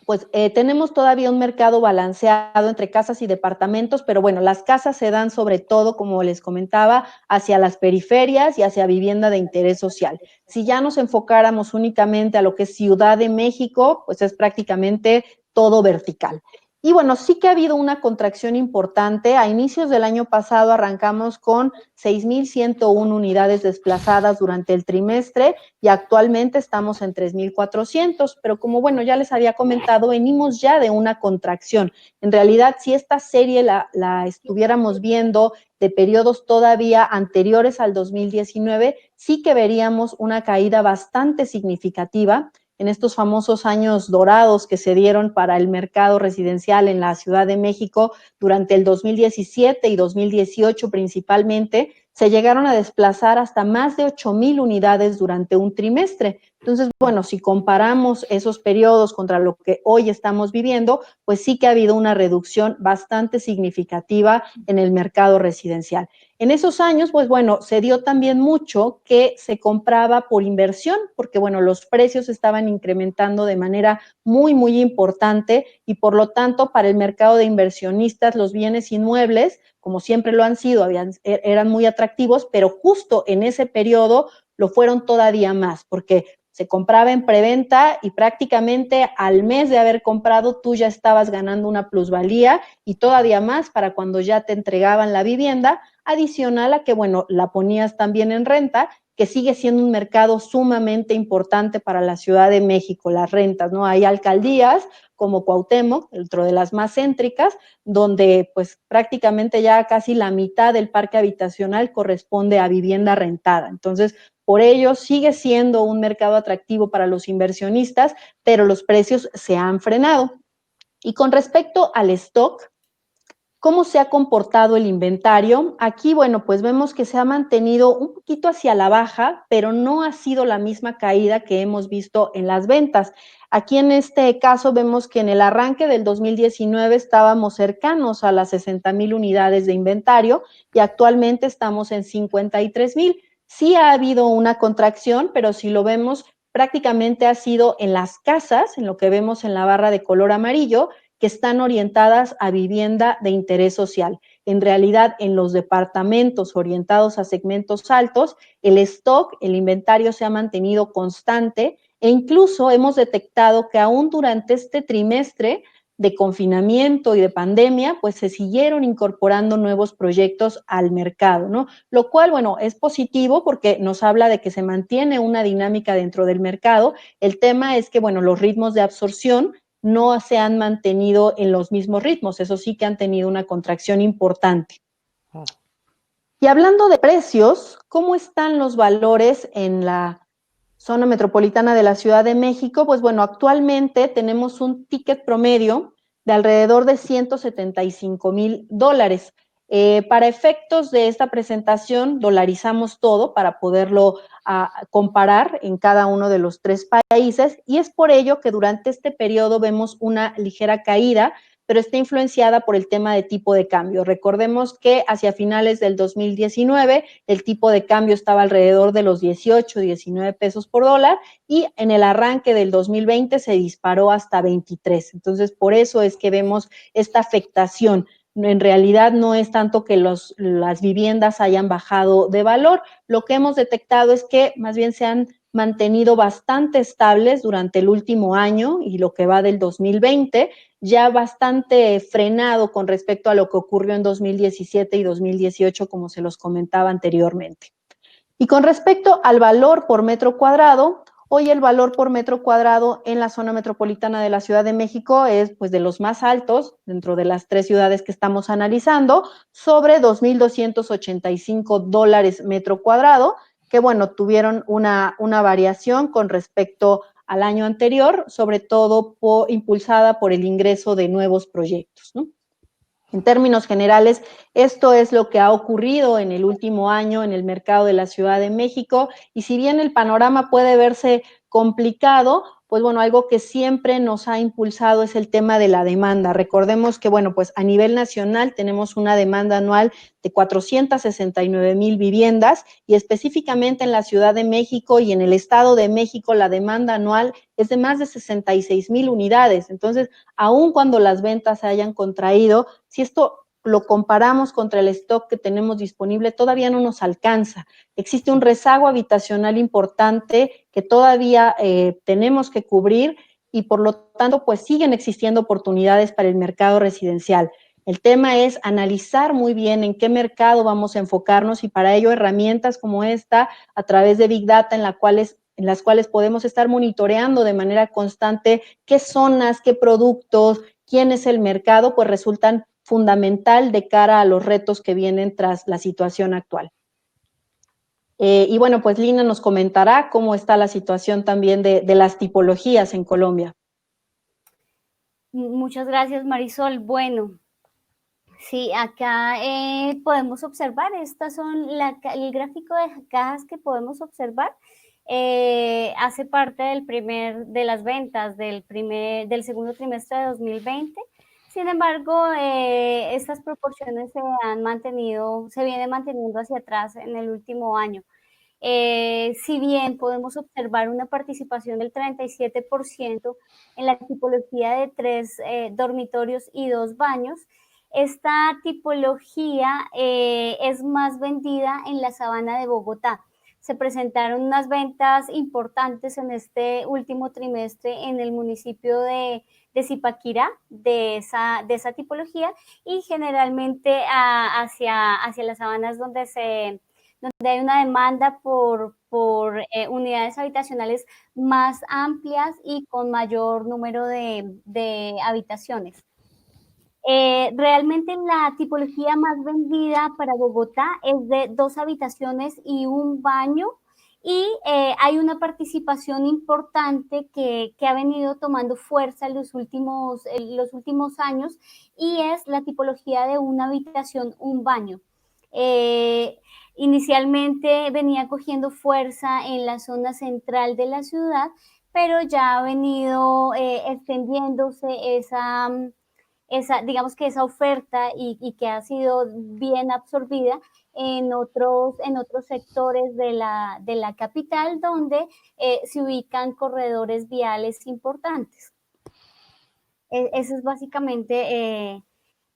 pues tenemos todavía un mercado balanceado entre casas y departamentos, pero bueno, las casas se dan sobre todo, como les comentaba, hacia las periferias y hacia vivienda de interés social. Si ya nos enfocáramos únicamente a lo que es Ciudad de México, pues es prácticamente todo vertical. Y bueno, sí que ha habido una contracción importante. A inicios del año pasado arrancamos con 6,101 unidades desplazadas durante el trimestre y actualmente estamos en 3,400, pero como bueno, ya les había comentado, venimos ya de una contracción. En realidad, si esta serie la estuviéramos viendo de periodos todavía anteriores al 2019, sí que veríamos una caída bastante significativa en estos famosos años dorados que se dieron para el mercado residencial en la Ciudad de México durante el 2017 y 2018 principalmente, se llegaron a desplazar hasta más de 8,000 unidades durante un trimestre. Entonces, bueno, si comparamos esos periodos contra lo que hoy estamos viviendo, pues sí que ha habido una reducción bastante significativa en el mercado residencial. En esos años, pues bueno, se dio también mucho que se compraba por inversión, porque bueno, los precios estaban incrementando de manera muy importante y por lo tanto para el mercado de inversionistas los bienes inmuebles, como siempre lo han sido, eran muy atractivos, pero justo en ese periodo lo fueron todavía más, porque se compraba en preventa y prácticamente al mes de haber comprado tú ya estabas ganando una plusvalía y todavía más para cuando ya te entregaban la vivienda, adicional a que, bueno, la ponías también en renta, que sigue siendo un mercado sumamente importante para la Ciudad de México, las rentas, ¿no? Hay alcaldías como Cuauhtémoc, dentro de las más céntricas, donde pues prácticamente ya casi la mitad del parque habitacional corresponde a vivienda rentada. Entonces, por ello, sigue siendo un mercado atractivo para los inversionistas, pero los precios se han frenado. Y con respecto al stock, ¿cómo se ha comportado el inventario? Aquí, bueno, pues vemos que se ha mantenido un poquito hacia la baja, pero no ha sido la misma caída que hemos visto en las ventas. Aquí en este caso vemos que en el arranque del 2019 estábamos cercanos a las 60,000 unidades de inventario y actualmente estamos en 53,000. Sí ha habido una contracción, pero si lo vemos, prácticamente ha sido en las casas, en lo que vemos en la barra de color amarillo, que están orientadas a vivienda de interés social. En realidad, en los departamentos orientados a segmentos altos, el stock, el inventario se ha mantenido constante e incluso hemos detectado que aún durante este trimestre de confinamiento y de pandemia, pues se siguieron incorporando nuevos proyectos al mercado, ¿no? Lo cual, bueno, es positivo porque nos habla de que se mantiene una dinámica dentro del mercado. El tema es que, bueno, los ritmos de absorción no se han mantenido en los mismos ritmos, eso sí que han tenido una contracción importante. Y hablando de precios, ¿cómo están los valores en la zona metropolitana de la Ciudad de México? Pues bueno, actualmente tenemos un ticket promedio de alrededor de $175,000. Para efectos de esta presentación, dolarizamos todo para poderlo comparar en cada uno de los tres países y es por ello que durante este periodo vemos una ligera caída, pero está influenciada por el tema de tipo de cambio. Recordemos que hacia finales del 2019 el tipo de cambio estaba alrededor de los 18, 19 pesos por dólar y en el arranque del 2020 se disparó hasta 23. Entonces, por eso es que vemos esta afectación. En realidad no es tanto que las viviendas hayan bajado de valor, lo que hemos detectado es que más bien se han mantenido bastante estables durante el último año y lo que va del 2020, ya bastante frenado con respecto a lo que ocurrió en 2017 y 2018, como se los comentaba anteriormente. Y con respecto al valor por metro cuadrado, hoy el valor por metro cuadrado en la zona metropolitana de la Ciudad de México es pues de los más altos dentro de las tres ciudades que estamos analizando, sobre $2,285 metro cuadrado, que, bueno, tuvieron una variación con respecto al año anterior, sobre todo impulsada por el ingreso de nuevos proyectos, ¿no? En términos generales, esto es lo que ha ocurrido en el último año en el mercado de la Ciudad de México, y si bien el panorama puede verse complicado, pues bueno, algo que siempre nos ha impulsado es el tema de la demanda. Recordemos que, bueno, pues a nivel nacional tenemos una demanda anual de 469,000 viviendas, y específicamente en la Ciudad de México y en el Estado de México la demanda anual es de más de 66,000 unidades. Entonces, aun cuando las ventas se hayan contraído, si esto lo comparamos contra el stock que tenemos disponible, todavía no nos alcanza. Existe un rezago habitacional importante que todavía tenemos que cubrir, y por lo tanto, pues siguen existiendo oportunidades para el mercado residencial. El tema es analizar muy bien en qué mercado vamos a enfocarnos, y para ello herramientas como esta, a través de Big Data, en las cuales podemos estar monitoreando de manera constante qué zonas, qué productos, quién es el mercado, pues resultan fundamental de cara a los retos que vienen tras la situación actual. Y bueno, pues Lina nos comentará cómo está la situación también de las tipologías en Colombia. Muchas gracias, Marisol. Bueno, sí, acá podemos observar, estas son el gráfico de cajas que podemos observar. Hace parte de las ventas del segundo trimestre de 2020. Sin embargo, estas proporciones se vienen manteniendo hacia atrás en el último año. Si bien podemos observar una participación del 37% en la tipología de 3 dormitorios y 2 baños, esta tipología es más vendida en la sabana de Bogotá. Se presentaron unas ventas importantes en este último trimestre en el municipio de Zipaquirá, de esa tipología, y generalmente hacia las sabanas donde hay una demanda por unidades habitacionales más amplias y con mayor número de habitaciones. Realmente la tipología más vendida para Bogotá es de 2 habitaciones y 1 baño, y hay una participación importante que ha venido tomando fuerza en los últimos años, y es la tipología de 1 habitación, 1 baño. Inicialmente venía cogiendo fuerza en la zona central de la ciudad, pero ya ha venido extendiéndose digamos que esa oferta, y que ha sido bien absorbida en otros sectores de la capital, donde se ubican corredores viales importantes. Eso es básicamente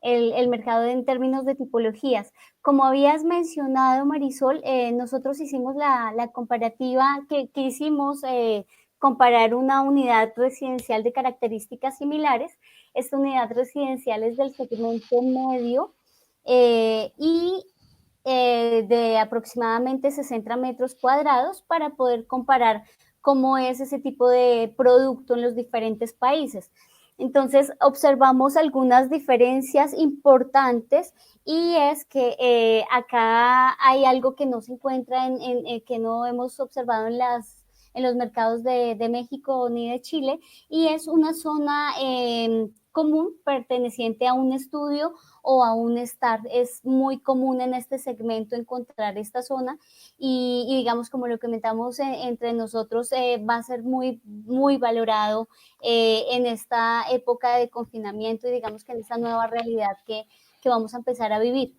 el mercado en términos de tipologías. Como habías mencionado, Marisol, nosotros hicimos la comparativa que hicimos, comparar una unidad residencial de características similares. Esta unidad residencial es del segmento medio y de aproximadamente 60 metros cuadrados, para poder comparar cómo es ese tipo de producto en los diferentes países. Entonces, observamos algunas diferencias importantes, y es que acá hay algo que no se encuentra que no hemos observado en los mercados de México ni de Chile, y es una zona común perteneciente a un estudio o a un STAR. Es muy común en este segmento encontrar esta zona, y digamos, como lo comentamos entre nosotros, va a ser muy, muy valorado en esta época de confinamiento, y digamos que en esta nueva realidad que vamos a empezar a vivir.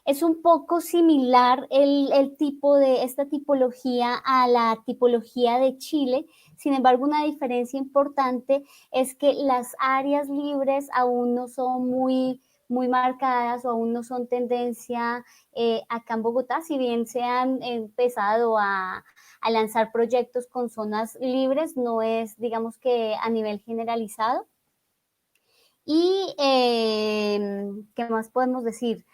Es un poco similar el tipo de esta tipología a la tipología de Chile. Sin embargo, una diferencia importante es que las áreas libres aún no son muy marcadas, o aún no son tendencia acá en Bogotá, si bien se han empezado a lanzar proyectos con zonas libres, no es, digamos, que a nivel generalizado. Y ¿qué más podemos decir?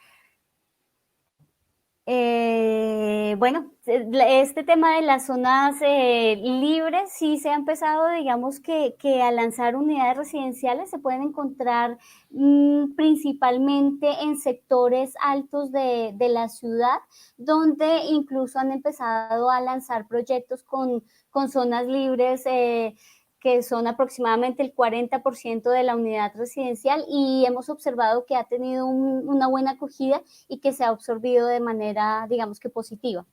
Bueno, este tema de las zonas libres sí se ha empezado, digamos que a lanzar unidades residenciales. Se pueden encontrar principalmente en sectores altos de la ciudad, donde incluso han empezado a lanzar proyectos con zonas libres, que son aproximadamente el 40% de la unidad residencial, y hemos observado que ha tenido una buena acogida y que se ha absorbido de manera, digamos que positiva.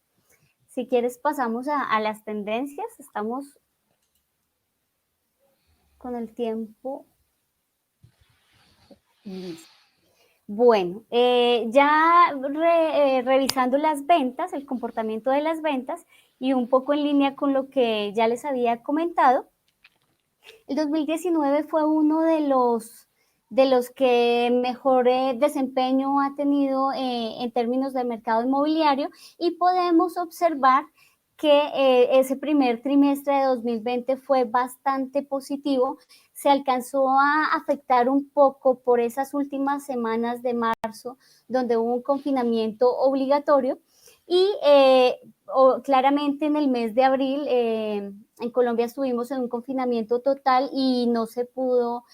Si quieres pasamos a las tendencias, estamos con el tiempo. Listo. Bueno, ya revisando las ventas, el comportamiento de las ventas, y un poco en línea con lo que ya les había comentado, el 2019 fue uno de los que mejor desempeño ha tenido en términos de mercado inmobiliario, y podemos observar que ese primer trimestre de 2020 fue bastante positivo. Se alcanzó a afectar un poco por esas últimas semanas de marzo, donde hubo un confinamiento obligatorio, y claramente en el mes de abril en Colombia estuvimos en un confinamiento total y no se pudo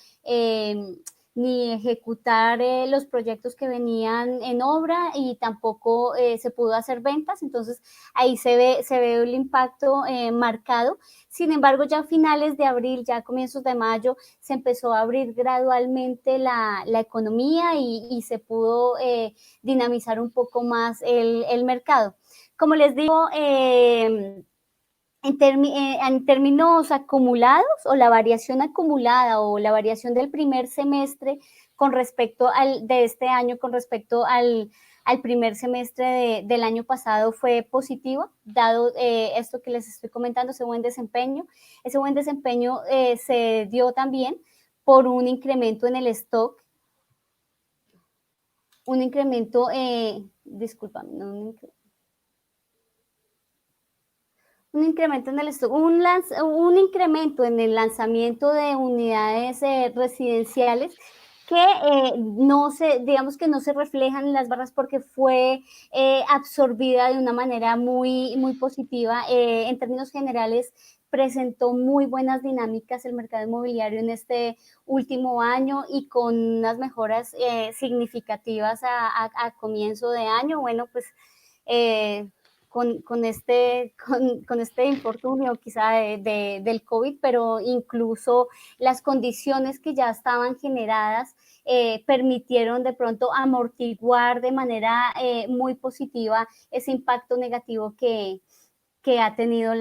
ni ejecutar los proyectos que venían en obra, y tampoco se pudo hacer ventas. Entonces ahí se ve el impacto marcado. Sin embargo, ya a finales de abril, ya a comienzos de mayo, se empezó a abrir gradualmente la economía, y se pudo dinamizar un poco más el mercado. Como les digo, en términos acumulados, o la variación acumulada, o la variación del primer semestre con respecto de este año con respecto al primer semestre del año pasado, fue positivo, dado esto que les estoy comentando, ese buen desempeño. Ese buen desempeño se dio también por un incremento en el stock, un incremento, discúlpame, no un incremento. Un incremento en el stock, un incremento en el lanzamiento de unidades residenciales, que digamos que no se reflejan en las barras, porque fue absorbida de una manera muy, muy positiva. En términos generales, presentó muy buenas dinámicas el mercado inmobiliario en este último año, y con unas mejoras significativas a comienzo de año. Bueno, pues con este infortunio quizá del COVID, pero incluso las condiciones que ya estaban generadas permitieron de pronto amortiguar de manera muy positiva ese impacto negativo que ha tenido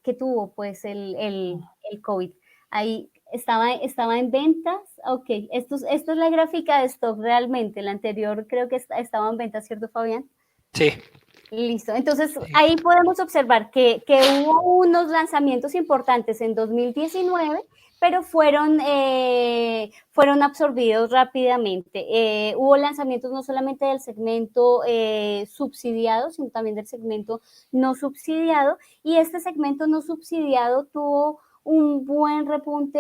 que tuvo pues el COVID. Ahí estaba en ventas. Ok, esta es la gráfica de stock realmente. La anterior creo que estaba en ventas, ¿cierto, Fabián? Sí. Listo, entonces ahí podemos observar que hubo unos lanzamientos importantes en 2019, pero fueron absorbidos rápidamente. Hubo lanzamientos no solamente del segmento subsidiado, sino también del segmento no subsidiado, y este segmento no subsidiado tuvo un buen repunte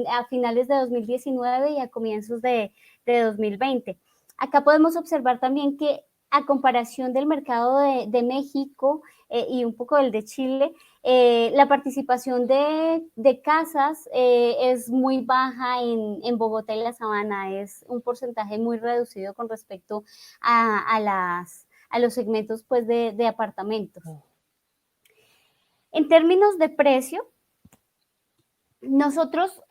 a finales de 2019 y a comienzos de 2020. Acá podemos observar también que, a comparación del mercado de México y un poco del de Chile, la participación de casas es muy baja en Bogotá y la Sabana. Es un porcentaje muy reducido con respecto a los segmentos pues, de apartamentos. En términos de precio, nosotros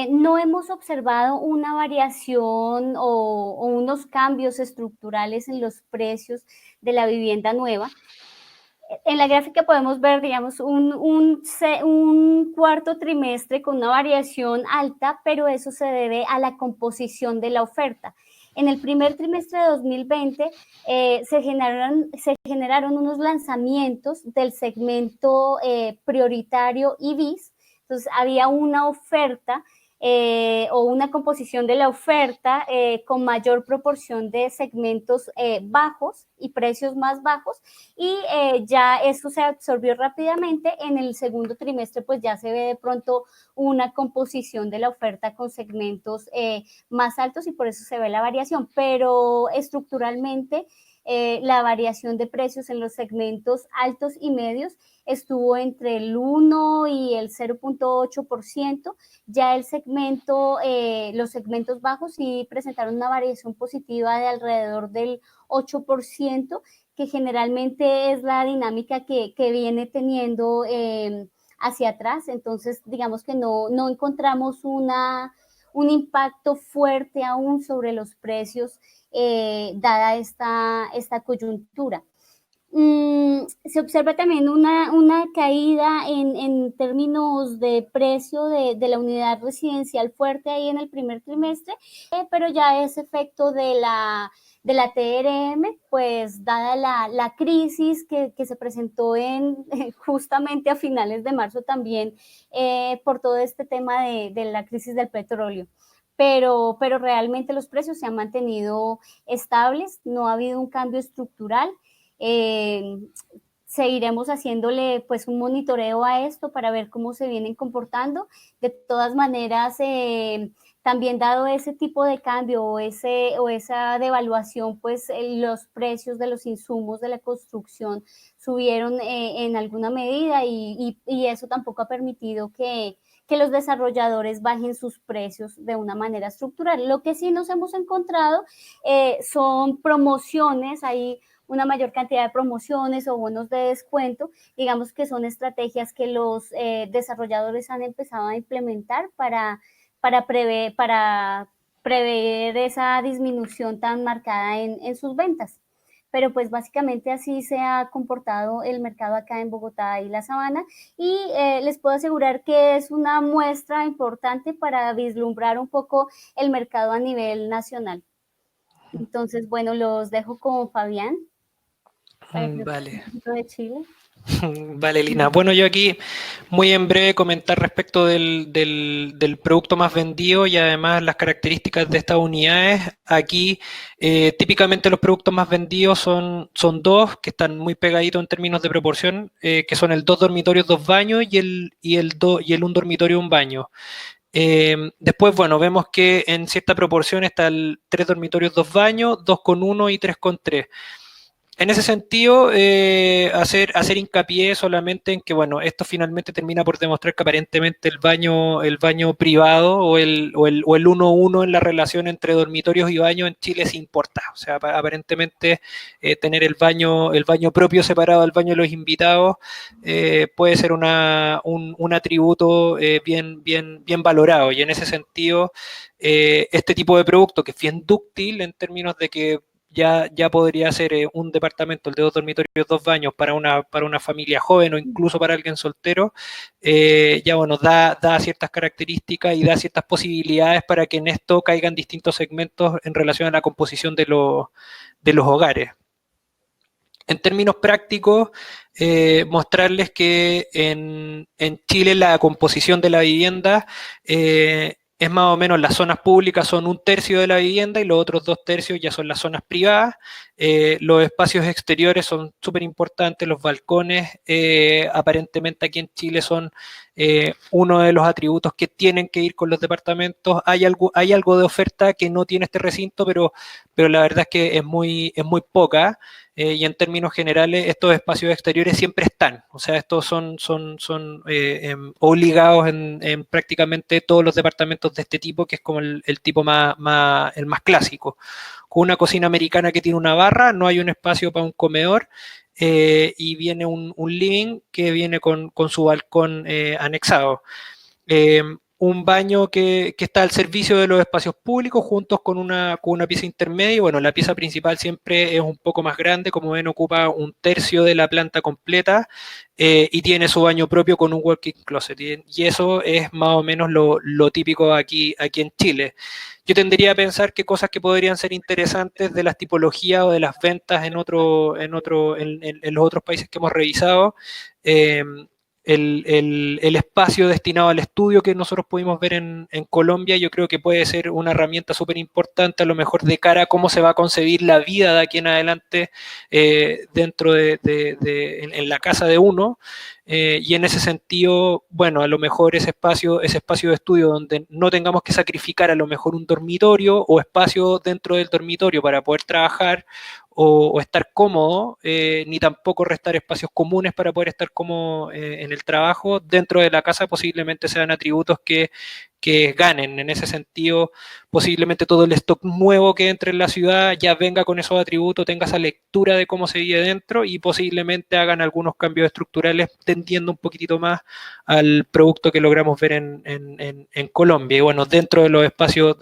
no hemos observado una variación o unos cambios estructurales en los precios de la vivienda nueva. En la gráfica podemos ver, digamos, un cuarto trimestre con una variación alta, pero eso se debe a la composición de la oferta. En el primer trimestre de 2020 se generaron unos lanzamientos del segmento prioritario y BIS. Entonces había una oferta o una composición de la oferta con mayor proporción de segmentos bajos y precios más bajos, y ya esto se absorbió rápidamente. En el segundo trimestre pues ya se ve de pronto una composición de la oferta con segmentos más altos, y por eso se ve la variación, pero estructuralmente la variación de precios en los segmentos altos y medios estuvo entre el 1 y el 0.8%. Ya el segmento, los segmentos bajos sí presentaron una variación positiva de alrededor del 8%, que generalmente es la dinámica que viene teniendo hacia atrás. Entonces, digamos que no encontramos un impacto fuerte aún sobre los precios dada esta coyuntura. Se observa también una caída en términos de precio de la unidad residencial fuerte ahí en el primer trimestre, pero ya es efecto de la TRM, pues dada la crisis que se presentó justamente a finales de marzo también por todo este tema de la crisis del petróleo. Pero realmente los precios se han mantenido estables, no ha habido un cambio estructural. Seguiremos haciéndole pues un monitoreo a esto para ver cómo se vienen comportando. De todas maneras, también dado ese tipo de cambio o esa devaluación, pues los precios de los insumos de la construcción subieron en alguna medida y eso tampoco ha permitido que los desarrolladores bajen sus precios de una manera estructural. Lo que sí nos hemos encontrado son promociones, hay una mayor cantidad de promociones o bonos de descuento, digamos que son estrategias que los desarrolladores han empezado a implementar para prever esa disminución tan marcada en sus ventas. Pero pues básicamente así se ha comportado el mercado acá en Bogotá y la Sabana, y les puedo asegurar que es una muestra importante para vislumbrar un poco el mercado a nivel nacional. Entonces, bueno, los dejo con Fabián. Vale. De Chile. Vale, Lina. Bueno, yo aquí muy en breve comentar respecto del producto más vendido y además las características de estas unidades. Aquí típicamente los productos más vendidos son dos, que están muy pegaditos en términos de proporción, que son el 2 dormitorios, 2 baños y el 1 dormitorio, 1 baño. Después, bueno, vemos que en cierta proporción está el 3 dormitorios, 2 baños, 2,1 y 3,3. En ese sentido, hacer hincapié solamente en que, bueno, esto finalmente termina por demostrar que aparentemente el baño privado o el 1-1 en la relación entre dormitorios y baños en Chile se importa. O sea, aparentemente tener el baño propio separado del baño de los invitados puede ser un atributo bien valorado. Y en ese sentido, este tipo de producto que es bien dúctil en términos de que ya podría ser un departamento, el de 2 dormitorios, 2 baños para una familia joven o incluso para alguien soltero, ya bueno, da ciertas características y da ciertas posibilidades para que en esto caigan distintos segmentos en relación a la composición de los hogares. En términos prácticos, mostrarles que en Chile la composición de la vivienda es más o menos, las zonas públicas son 1/3 de la vivienda y los otros 2/3 ya son las zonas privadas. Los espacios exteriores son súper importantes, los balcones aparentemente aquí en Chile son uno de los atributos que tienen que ir con los departamentos. Hay algo de oferta que no tiene este recinto, pero la verdad es que es muy poca. Y en términos generales estos espacios exteriores siempre están, o sea, estos son obligados en prácticamente todos los departamentos de este tipo, que es como el tipo el más clásico. Con una cocina americana que tiene una barra, no hay un espacio para un comedor, y viene un living que viene con su balcón anexado. Un baño que está al servicio de los espacios públicos, juntos con una pieza intermedia. Bueno, la pieza principal siempre es un poco más grande, como ven, ocupa 1/3 de la planta completa, y tiene su baño propio con un walk-in closet. Y eso es más o menos lo típico aquí en Chile. Yo tendería a pensar que cosas que podrían ser interesantes de las tipologías o de las ventas en los otros países que hemos revisado, el espacio destinado al estudio que nosotros pudimos ver en Colombia, yo creo que puede ser una herramienta súper importante, a lo mejor de cara a cómo se va a concebir la vida de aquí en adelante dentro en la casa de uno. y en ese sentido, bueno, a lo mejor ese espacio de estudio donde no tengamos que sacrificar a lo mejor un dormitorio o espacio dentro del dormitorio para poder trabajar o estar cómodo, ni tampoco restar espacios comunes para poder estar cómodo en el trabajo, dentro de la casa posiblemente sean atributos que ganen. En ese sentido, posiblemente todo el stock nuevo que entre en la ciudad ya venga con esos atributos, tenga esa lectura de cómo se vive dentro y posiblemente hagan algunos cambios estructurales tendiendo un poquitito más al producto que logramos ver en Colombia. Y bueno, dentro de los espacios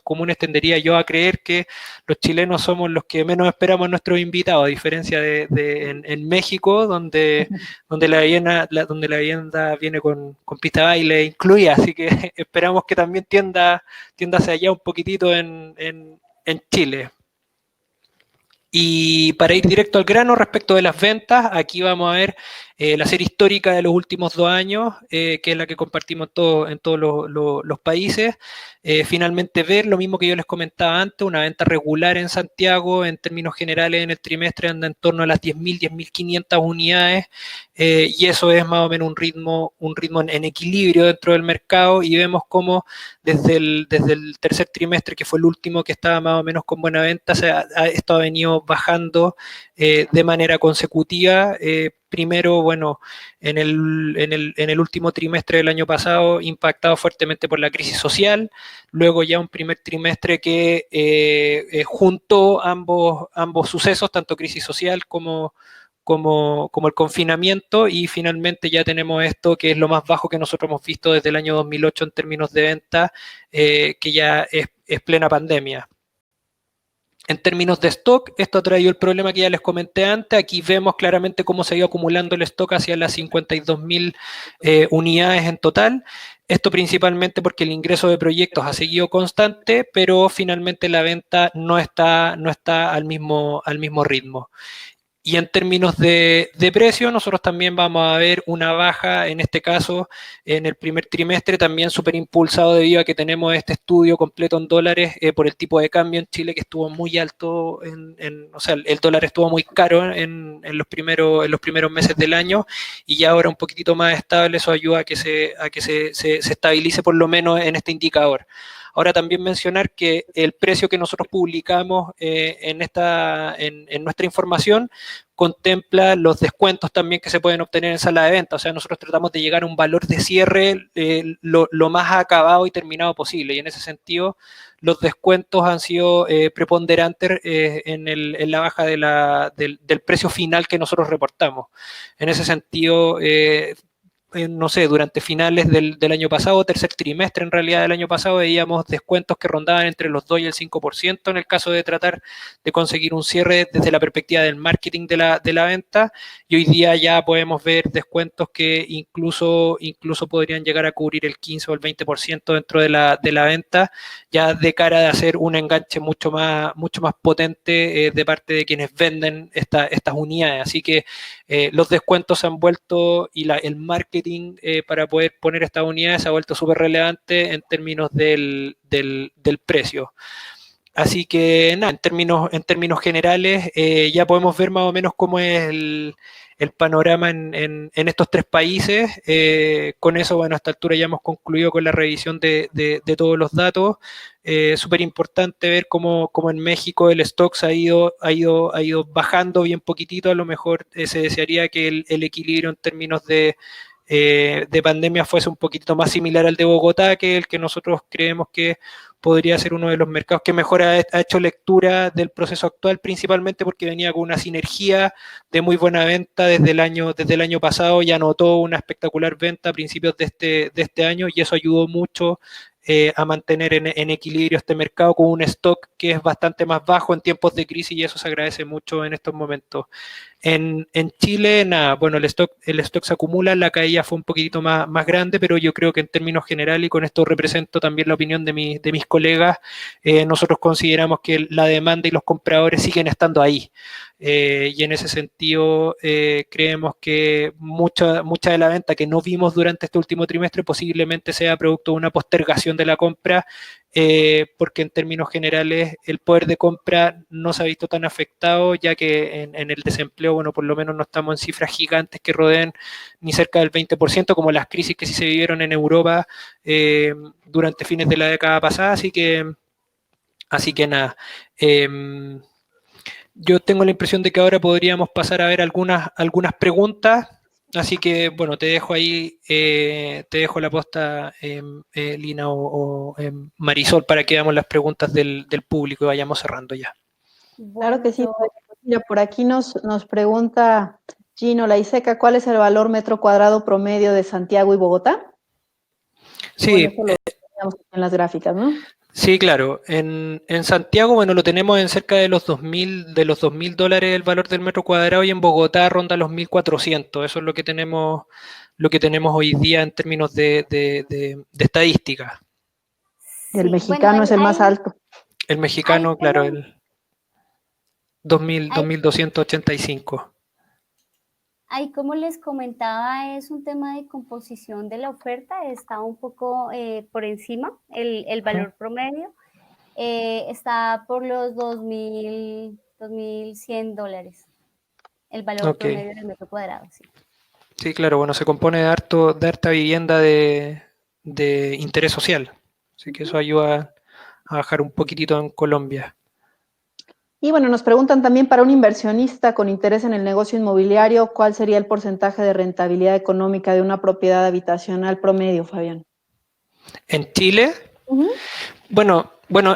comunes tendería yo a creer que los chilenos somos los que menos esperamos a nuestros invitados, a diferencia en México, donde la vivienda viene con pista de baile incluida, así que esperamos que también tienda hacia allá un poquitito en Chile. Y para ir directo al grano respecto de las ventas, aquí vamos a ver la serie histórica de los últimos 2 años, que es la que compartimos en todos los países. Finalmente ver lo mismo que yo les comentaba antes, una venta regular en Santiago, en términos generales en el trimestre anda en torno a las 10.000, 10.500 unidades, y eso es más o menos un ritmo en equilibrio dentro del mercado, y vemos cómo desde el tercer trimestre, que fue el último que estaba más o menos con buena venta, esto ha venido bajando de manera consecutiva. Primero, bueno, en el último trimestre del año pasado, impactado fuertemente por la crisis social, luego ya un primer trimestre que juntó ambos sucesos, tanto crisis social como el confinamiento, y finalmente ya tenemos esto que es lo más bajo que nosotros hemos visto desde el año 2008 en términos de venta, que ya es plena pandemia. En términos de stock, esto ha traído el problema que ya les comenté antes. Aquí vemos claramente cómo se ha ido acumulando el stock hacia las 52.000 unidades en total. Esto principalmente porque el ingreso de proyectos ha seguido constante, pero finalmente la venta no está al mismo ritmo. Y en términos de precio, nosotros también vamos a ver una baja, en este caso, en el primer trimestre, también súper impulsado debido a que tenemos este estudio completo en dólares por el tipo de cambio en Chile, que estuvo muy alto, o sea, el dólar estuvo muy caro en los primeros meses del año, y ya ahora un poquitito más estable. Eso ayuda a que se estabilice por lo menos en este indicador. Ahora también mencionar que el precio que nosotros publicamos en nuestra información contempla los descuentos también que se pueden obtener en sala de venta. O sea, nosotros tratamos de llegar a un valor de cierre lo más acabado y terminado posible. Y en ese sentido, los descuentos han sido preponderantes en la baja del precio final que nosotros reportamos. En ese sentido, no sé, durante finales del año pasado, tercer trimestre en realidad del año pasado, veíamos descuentos que rondaban entre los 2 y el 5% en el caso de tratar de conseguir un cierre desde la perspectiva del marketing de la venta, y hoy día ya podemos ver descuentos que incluso podrían llegar a cubrir el 15 o el 20% dentro de la venta, ya de cara de hacer un enganche mucho más potente de parte de quienes venden estas unidades. Así que los descuentos se han vuelto, y el marketing para poder poner estas unidades se ha vuelto súper relevante en términos del precio. Así que nada, en términos generales ya podemos ver más o menos cómo es el panorama en estos 3 países. Con eso, bueno, a esta altura ya hemos concluido con la revisión de todos los datos. Súper importante ver cómo en México el stock ha ido bajando bien poquitito. A lo mejor se desearía que el equilibrio en términos de pandemia fuese un poquito más similar al de Bogotá, que el que nosotros creemos que podría ser uno de los mercados que mejor ha hecho lectura del proceso actual, principalmente porque venía con una sinergia de muy buena venta desde el año pasado. Ya notó una espectacular venta a principios de este año, y eso ayudó mucho a mantener en equilibrio este mercado con un stock que es bastante más bajo en tiempos de crisis, y eso se agradece mucho en estos momentos. En Chile, nada, bueno, el stock se acumula, la caída fue un poquitito más grande, pero yo creo que en términos generales, y con esto represento también la opinión de mis colegas, nosotros consideramos que la demanda y los compradores siguen estando ahí. Y en ese sentido creemos que mucha de la venta que no vimos durante este último trimestre posiblemente sea producto de una postergación de la compra porque en términos generales el poder de compra no se ha visto tan afectado, ya que en el desempleo, bueno, por lo menos no estamos en cifras gigantes que rodeen ni cerca del 20%, como las crisis que sí se vivieron en Europa durante fines de la década pasada, así que nada. Yo tengo la impresión de que ahora podríamos pasar a ver algunas preguntas, así que bueno, te dejo ahí, te dejo la posta, Lina o Marisol, para que veamos las preguntas del público y vayamos cerrando ya. Claro que sí. Mira, por aquí nos pregunta Gino Laiseca, ¿cuál es el valor metro cuadrado promedio de Santiago y Bogotá? Sí. Bueno, eso lo teníamos en las gráficas, ¿no? Sí, claro. En Santiago, bueno, lo tenemos en cerca de los $2.000 el valor del metro cuadrado, y en Bogotá ronda los 1.400. Eso es lo que tenemos hoy día en términos de estadística. Y el mexicano es el más alto. El mexicano, claro, el 2.285. Ahí, como les comentaba, es un tema de composición de la oferta, está un poco por encima, el valor promedio está por los $2.100, el valor promedio del metro cuadrado. Sí. Sí, claro, bueno, se compone de harta vivienda de interés social, así que eso ayuda a bajar un poquitito en Colombia. Y bueno, nos preguntan también, para un inversionista con interés en el negocio inmobiliario, ¿cuál sería el porcentaje de rentabilidad económica de una propiedad habitacional promedio, Fabián? ¿En Chile? Bueno,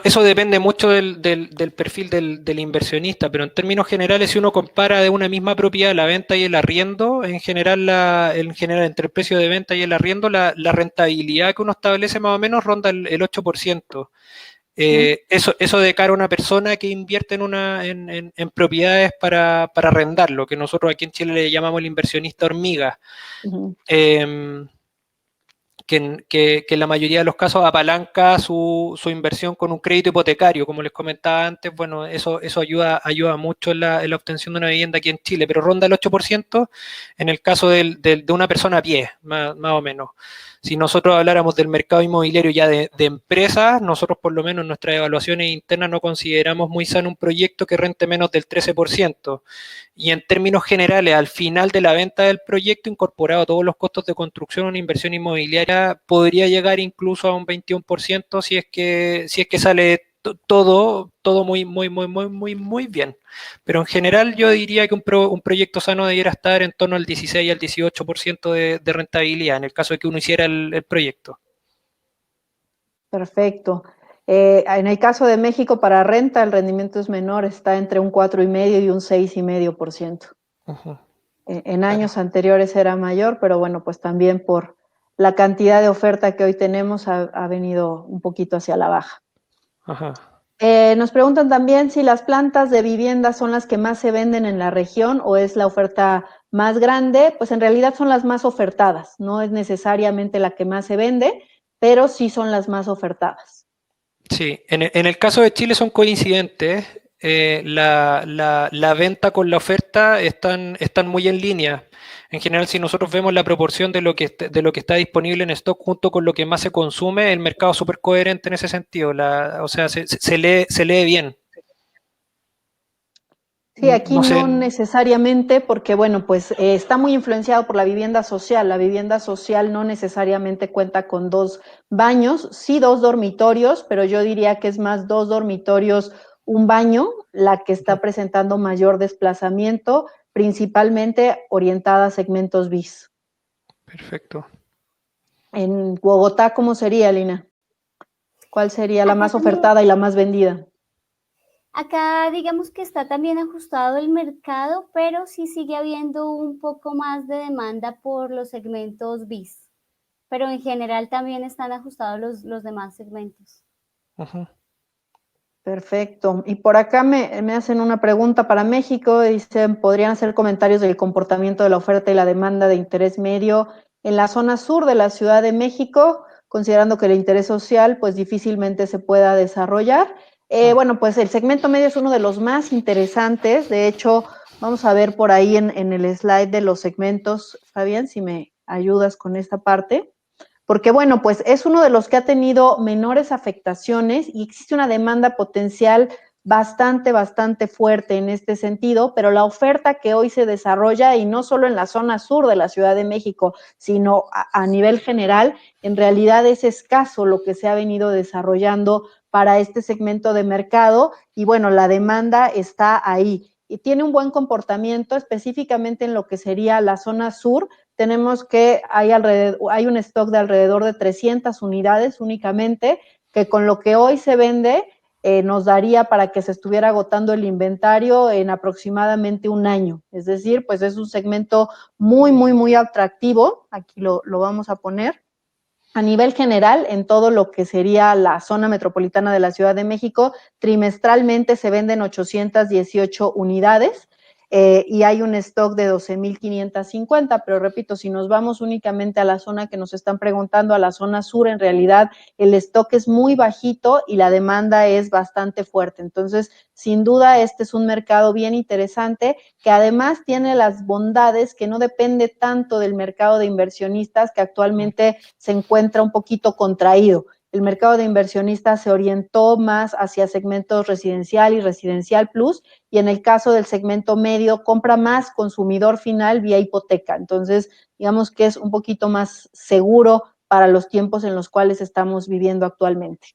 eso depende mucho del perfil del inversionista, pero en términos generales, si uno compara de una misma propiedad la venta y el arriendo, en general entre el precio de venta y el arriendo, la rentabilidad que uno establece más o menos ronda el 8%. Eso de cara a una persona que invierte en propiedades para arrendarlo, que nosotros aquí en Chile le llamamos el inversionista hormiga, que en la mayoría de los casos apalanca su inversión con un crédito hipotecario. Como les comentaba antes, bueno, eso ayuda mucho en la obtención de una vivienda aquí en Chile, pero ronda el 8% en el caso de una persona a pie, más o menos. Si nosotros habláramos del mercado inmobiliario ya de empresas, nosotros por lo menos en nuestras evaluaciones internas no consideramos muy sano un proyecto que rente menos del 13%. Y en términos generales, al final de la venta del proyecto, incorporado todos los costos de construcción, una inversión inmobiliaria podría llegar incluso a un 21% si es que sale todo muy bien. Pero en general yo diría que un proyecto sano debiera estar en torno al 16 al 18% de rentabilidad en el caso de que uno hiciera el proyecto. Perfecto. En el caso de México, para renta el rendimiento es menor, está entre un 4,5% y un 6,5%. En años anteriores era mayor, pero bueno, pues también por la cantidad de oferta que hoy tenemos ha venido un poquito hacia la baja. Nos preguntan también si las plantas de vivienda son las que más se venden en la región o es la oferta más grande. Pues en realidad son las más ofertadas, no es necesariamente la que más se vende, pero sí son las más ofertadas. Sí, en el caso de Chile son coincidentes. La venta con la oferta están muy en línea. En general, si nosotros vemos la proporción de lo que está disponible en stock junto con lo que más se consume, el mercado es súper coherente en ese sentido. O sea, se lee bien. Sí, aquí no necesariamente, porque bueno, pues está muy influenciado por la vivienda social. La vivienda social no necesariamente cuenta con 2 baños, sí 2 dormitorios, pero yo diría que es más 2 dormitorios, un baño, la que está presentando mayor desplazamiento, principalmente orientada a segmentos bis. Perfecto. En Bogotá, ¿cómo sería, Lina? ¿Cuál sería la más ofertada y la más vendida? Acá digamos que está también ajustado el mercado, pero sí sigue habiendo un poco más de demanda por los segmentos bis. Pero en general también están ajustados los demás segmentos. Perfecto. Y por acá me hacen una pregunta para México. Dicen, ¿podrían hacer comentarios del comportamiento de la oferta y la demanda de interés medio en la zona sur de la Ciudad de México, considerando que el interés social pues difícilmente se pueda desarrollar? Bueno, pues el segmento medio es uno de los más interesantes. De hecho, vamos a ver por ahí en el slide de los segmentos, Fabián, si me ayudas con esta parte. porque bueno, pues es uno de los que ha tenido menores afectaciones y existe una demanda potencial bastante fuerte en este sentido, pero la oferta que hoy se desarrolla, y no solo en la zona sur de la Ciudad de México, sino a nivel general, en realidad es escaso lo que se ha venido desarrollando para este segmento de mercado, y bueno, la demanda está ahí. Y tiene un buen comportamiento, específicamente en lo que sería la zona sur. Tenemos que hay un stock de alrededor de 300 unidades únicamente, que con lo que hoy se vende, nos daría para que se estuviera agotando el inventario en aproximadamente un año. Es decir, pues es un segmento muy atractivo. Aquí lo vamos a poner. A nivel general, en todo lo que sería la zona metropolitana de la Ciudad de México, trimestralmente se venden 818 unidades, y hay un stock de 12,550, pero repito, si nos vamos únicamente a la zona que nos están preguntando, a la zona sur, en realidad el stock es muy bajito y la demanda es bastante fuerte. Entonces, sin duda, este es un mercado bien interesante, que además tiene las bondades que no depende tanto del mercado de inversionistas, que actualmente se encuentra un poquito contraído. El mercado de inversionistas se orientó más hacia segmentos residencial y residencial plus, y en el caso del segmento medio compra más consumidor final vía hipoteca. Entonces, digamos que es un poquito más seguro para los tiempos en los cuales estamos viviendo actualmente.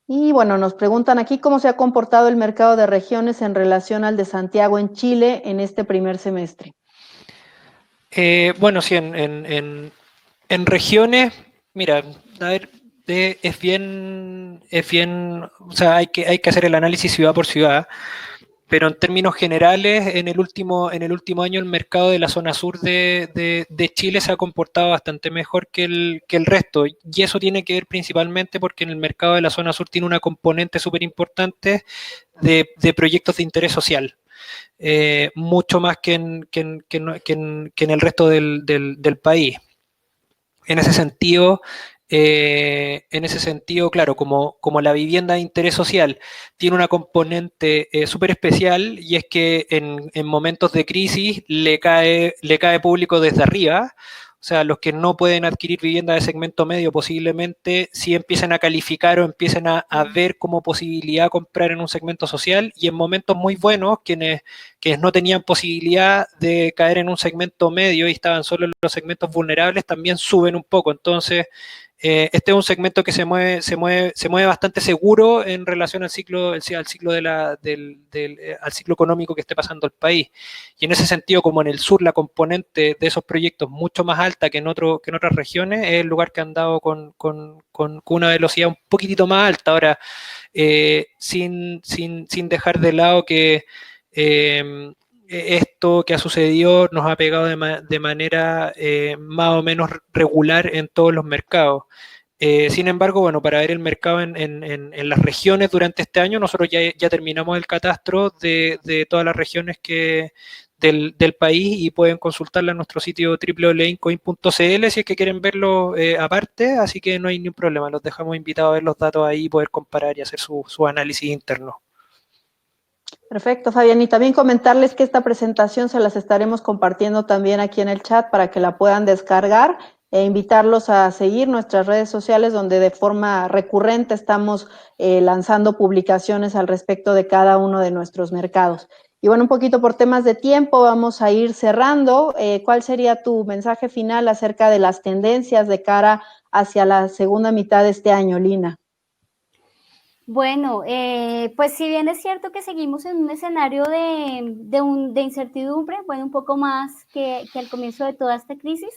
Y bueno, nos preguntan aquí cómo se ha comportado el mercado de regiones en relación al de Santiago en Chile en este primer semestre. Bueno, sí, en regiones, mira, a ver, es bien, o sea, hay que hacer el análisis ciudad por ciudad, pero en términos generales, en el último año el mercado de la zona sur de Chile se ha comportado bastante mejor que el resto, y eso tiene que ver principalmente porque en el mercado de la zona sur tiene una componente súper importante de proyectos de interés social. Mucho más que en el resto del país. En ese sentido, claro, como la vivienda de interés social tiene una componente súper especial, y es que en momentos de crisis le cae público desde arriba. O sea, los que no pueden adquirir vivienda de segmento medio posiblemente sí empiecen a calificar o empiecen a ver como posibilidad comprar en un segmento social, y en momentos muy buenos quienes no tenían posibilidad de caer en un segmento medio y estaban solo en los segmentos vulnerables también suben un poco. Entonces, este es un segmento que se mueve bastante seguro en relación al ciclo, al ciclo al ciclo económico que esté pasando el país. Y en ese sentido, como en el sur la componente de esos proyectos mucho más alta que en otras regiones, es el lugar que han dado con una velocidad un poquitito más alta. Ahora, sin dejar de lado que esto que ha sucedido nos ha pegado de manera más o menos regular en todos los mercados. Sin embargo, bueno, para ver el mercado en las regiones durante este año, nosotros ya terminamos el catastro de todas las regiones del país, y pueden consultarla en nuestro sitio www.incoin.cl si es que quieren verlo aparte, así que no hay ningún problema, los dejamos invitados a ver los datos ahí, poder comparar y hacer su análisis interno. Perfecto, Fabián. Y también comentarles que esta presentación se las estaremos compartiendo también aquí en el chat para que la puedan descargar, e invitarlos a seguir nuestras redes sociales, donde de forma recurrente estamos lanzando publicaciones al respecto de cada uno de nuestros mercados. Y bueno, un poquito por temas de tiempo vamos a ir cerrando. ¿Cuál sería tu mensaje final acerca de las tendencias de cara hacia la segunda mitad de este año, Lina? Bueno, pues si bien es cierto que seguimos en un escenario de incertidumbre, bueno, un poco más que al comienzo de toda esta crisis,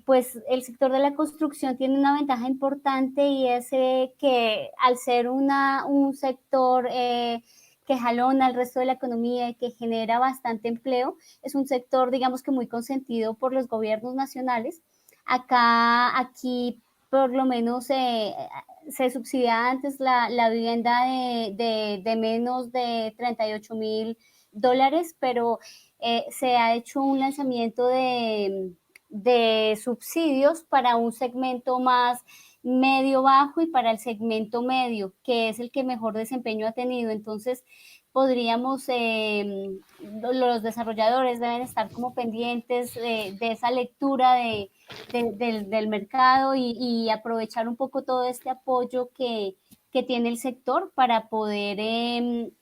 pues el sector de la construcción tiene una ventaja importante, y es que al ser un sector que jalona al resto de la economía y que genera bastante empleo, es un sector, digamos, que muy consentido por los gobiernos nacionales. Aquí por lo menos se subsidiaba antes la vivienda de menos de $38,000, pero se ha hecho un lanzamiento de subsidios para un segmento más medio bajo y para el segmento medio, que es el que mejor desempeño ha tenido. Entonces, podríamos, los desarrolladores deben estar como pendientes de esa lectura del mercado y aprovechar un poco todo este apoyo que tiene el sector para poder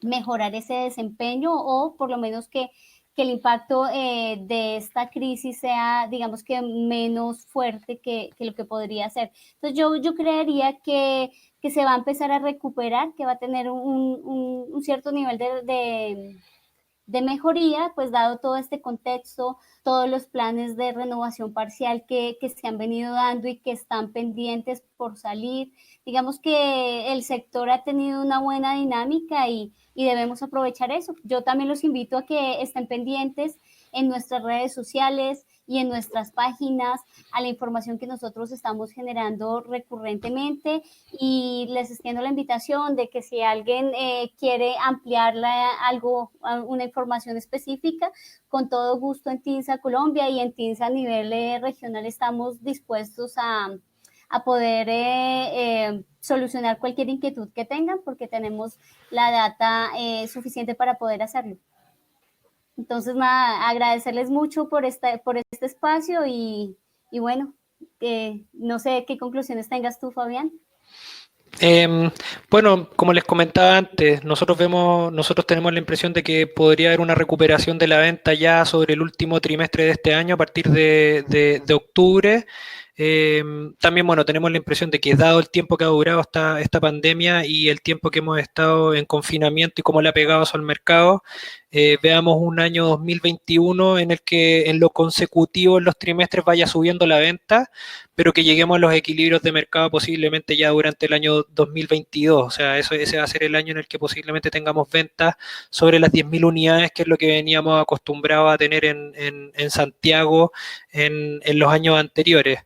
mejorar ese desempeño, o por lo menos que el impacto de esta crisis sea, digamos, que menos fuerte que lo que podría ser. Entonces yo creería que se va a empezar a recuperar, que va a tener un cierto nivel de mejoría, pues dado todo este contexto, todos los planes de renovación parcial que se han venido dando y que están pendientes por salir. Digamos que el sector ha tenido una buena dinámica y debemos aprovechar eso. Yo también los invito a que estén pendientes en nuestras redes sociales y en nuestras páginas a la información que nosotros estamos generando recurrentemente, y les extiendo la invitación de que si alguien quiere ampliarla algo, una información específica, con todo gusto en TINSA Colombia y en TINSA a nivel regional estamos dispuestos a poder solucionar cualquier inquietud que tengan, porque tenemos la data suficiente para poder hacerlo. Entonces, nada, agradecerles mucho por este espacio y bueno, no sé qué conclusiones tengas tú, Fabián. Bueno, como les comentaba antes, nosotros tenemos la impresión de que podría haber una recuperación de la venta ya sobre el último trimestre de este año, a partir de octubre. También, bueno, tenemos la impresión de que, dado el tiempo que ha durado esta pandemia y el tiempo que hemos estado en confinamiento y cómo le ha pegado eso al mercado, veamos un año 2021 en el que en lo consecutivo en los trimestres vaya subiendo la venta, pero que lleguemos a los equilibrios de mercado posiblemente ya durante el año 2022. O sea, ese va a ser el año en el que posiblemente tengamos ventas sobre las 10.000 unidades, que es lo que veníamos acostumbrados a tener en Santiago en los años anteriores.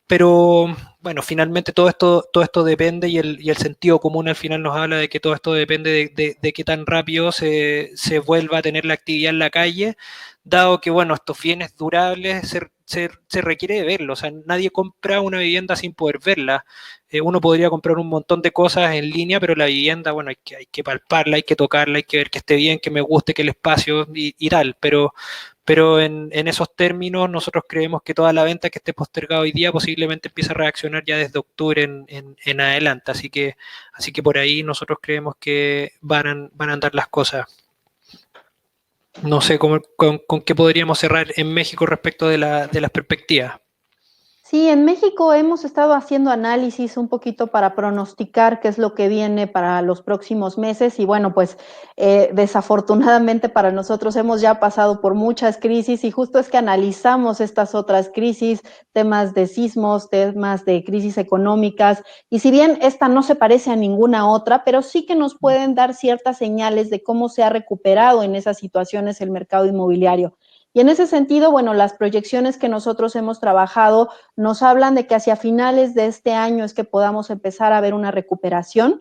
Pero bueno, finalmente todo esto depende, y el sentido común al final nos habla de que todo esto depende de qué tan rápido se vuelva a tener la actividad en la calle, dado que, bueno, estos bienes durables se requiere de verlos. O sea, nadie compra una vivienda sin poder verla. Uno podría comprar un montón de cosas en línea, pero la vivienda, bueno, hay que palparla, hay que tocarla, hay que ver que esté bien, que me guste, que el espacio y tal, pero en esos términos nosotros creemos que toda la venta que esté postergada hoy día posiblemente empiece a reaccionar ya desde octubre en adelante, así que por ahí nosotros creemos que van a andar las cosas. No sé con qué podríamos cerrar en México respecto de las perspectivas. Sí, en México hemos estado haciendo análisis un poquito para pronosticar qué es lo que viene para los próximos meses, y bueno, pues desafortunadamente para nosotros hemos ya pasado por muchas crisis, y justo es que analizamos estas otras crisis, temas de sismos, temas de crisis económicas, y si bien esta no se parece a ninguna otra, pero sí que nos pueden dar ciertas señales de cómo se ha recuperado en esas situaciones el mercado inmobiliario. Y en ese sentido, bueno, las proyecciones que nosotros hemos trabajado nos hablan de que hacia finales de este año es que podamos empezar a ver una recuperación.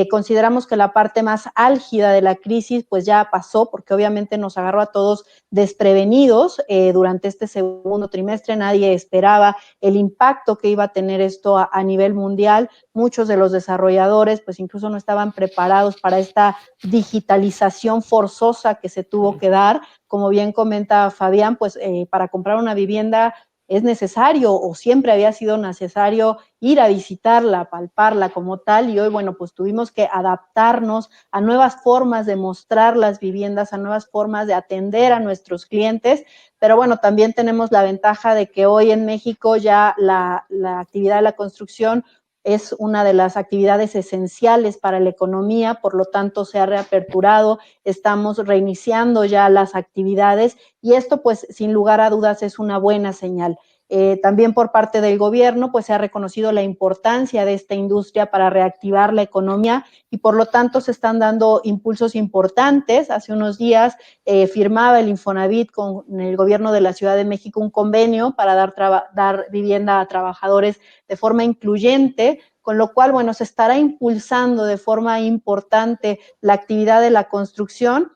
Consideramos que la parte más álgida de la crisis pues ya pasó, porque obviamente nos agarró a todos desprevenidos durante este segundo trimestre. Nadie esperaba el impacto que iba a tener esto a nivel mundial. Muchos de los desarrolladores pues incluso no estaban preparados para esta digitalización forzosa que se tuvo que dar. Como bien comenta Fabián, pues para comprar una vivienda es necesario, o siempre había sido necesario, ir a visitarla, palparla como tal, y hoy, bueno, pues tuvimos que adaptarnos a nuevas formas de mostrar las viviendas, a nuevas formas de atender a nuestros clientes, pero bueno, también tenemos la ventaja de que hoy en México ya la actividad de la construcción es una de las actividades esenciales para la economía, por lo tanto se ha reaperturado, estamos reiniciando ya las actividades, y esto pues sin lugar a dudas es una buena señal. También por parte del gobierno pues se ha reconocido la importancia de esta industria para reactivar la economía, y por lo tanto se están dando impulsos importantes. Hace unos días firmaba el Infonavit con el gobierno de la Ciudad de México un convenio para dar vivienda a trabajadores de forma incluyente, con lo cual, bueno, se estará impulsando de forma importante la actividad de la construcción.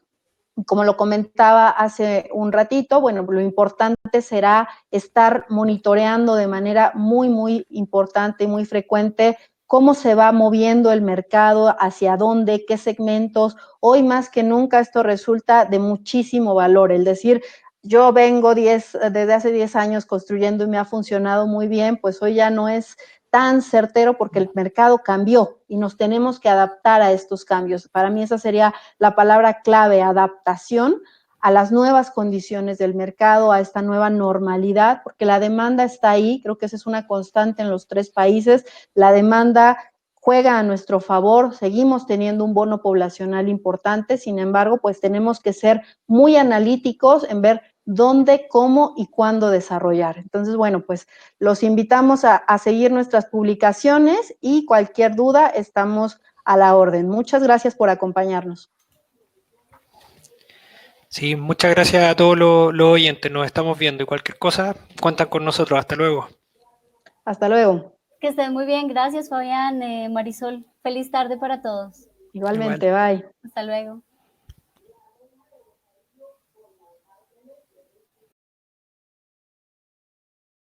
Como lo comentaba hace un ratito, bueno, lo importante será estar monitoreando de manera muy, muy importante y muy frecuente cómo se va moviendo el mercado, hacia dónde, qué segmentos. Hoy más que nunca esto resulta de muchísimo valor, el decir, yo vengo desde hace 10 años construyendo y me ha funcionado muy bien, pues hoy ya no es tan certero porque el mercado cambió y nos tenemos que adaptar a estos cambios. Para mí esa sería la palabra clave, adaptación a las nuevas condiciones del mercado, a esta nueva normalidad, porque la demanda está ahí, creo que esa es una constante en los 3 países, la demanda juega a nuestro favor, seguimos teniendo un bono poblacional importante, sin embargo, pues tenemos que ser muy analíticos en ver dónde, cómo y cuándo desarrollar. Entonces, bueno, pues los invitamos a seguir nuestras publicaciones y cualquier duda estamos a la orden. Muchas gracias por acompañarnos. Sí, muchas gracias a todos los oyentes. Nos estamos viendo y cualquier cosa, cuentan con nosotros. Hasta luego. Hasta luego. Que estén muy bien. Gracias, Fabián, Marisol. Feliz tarde para todos. Igualmente, bye. Hasta luego.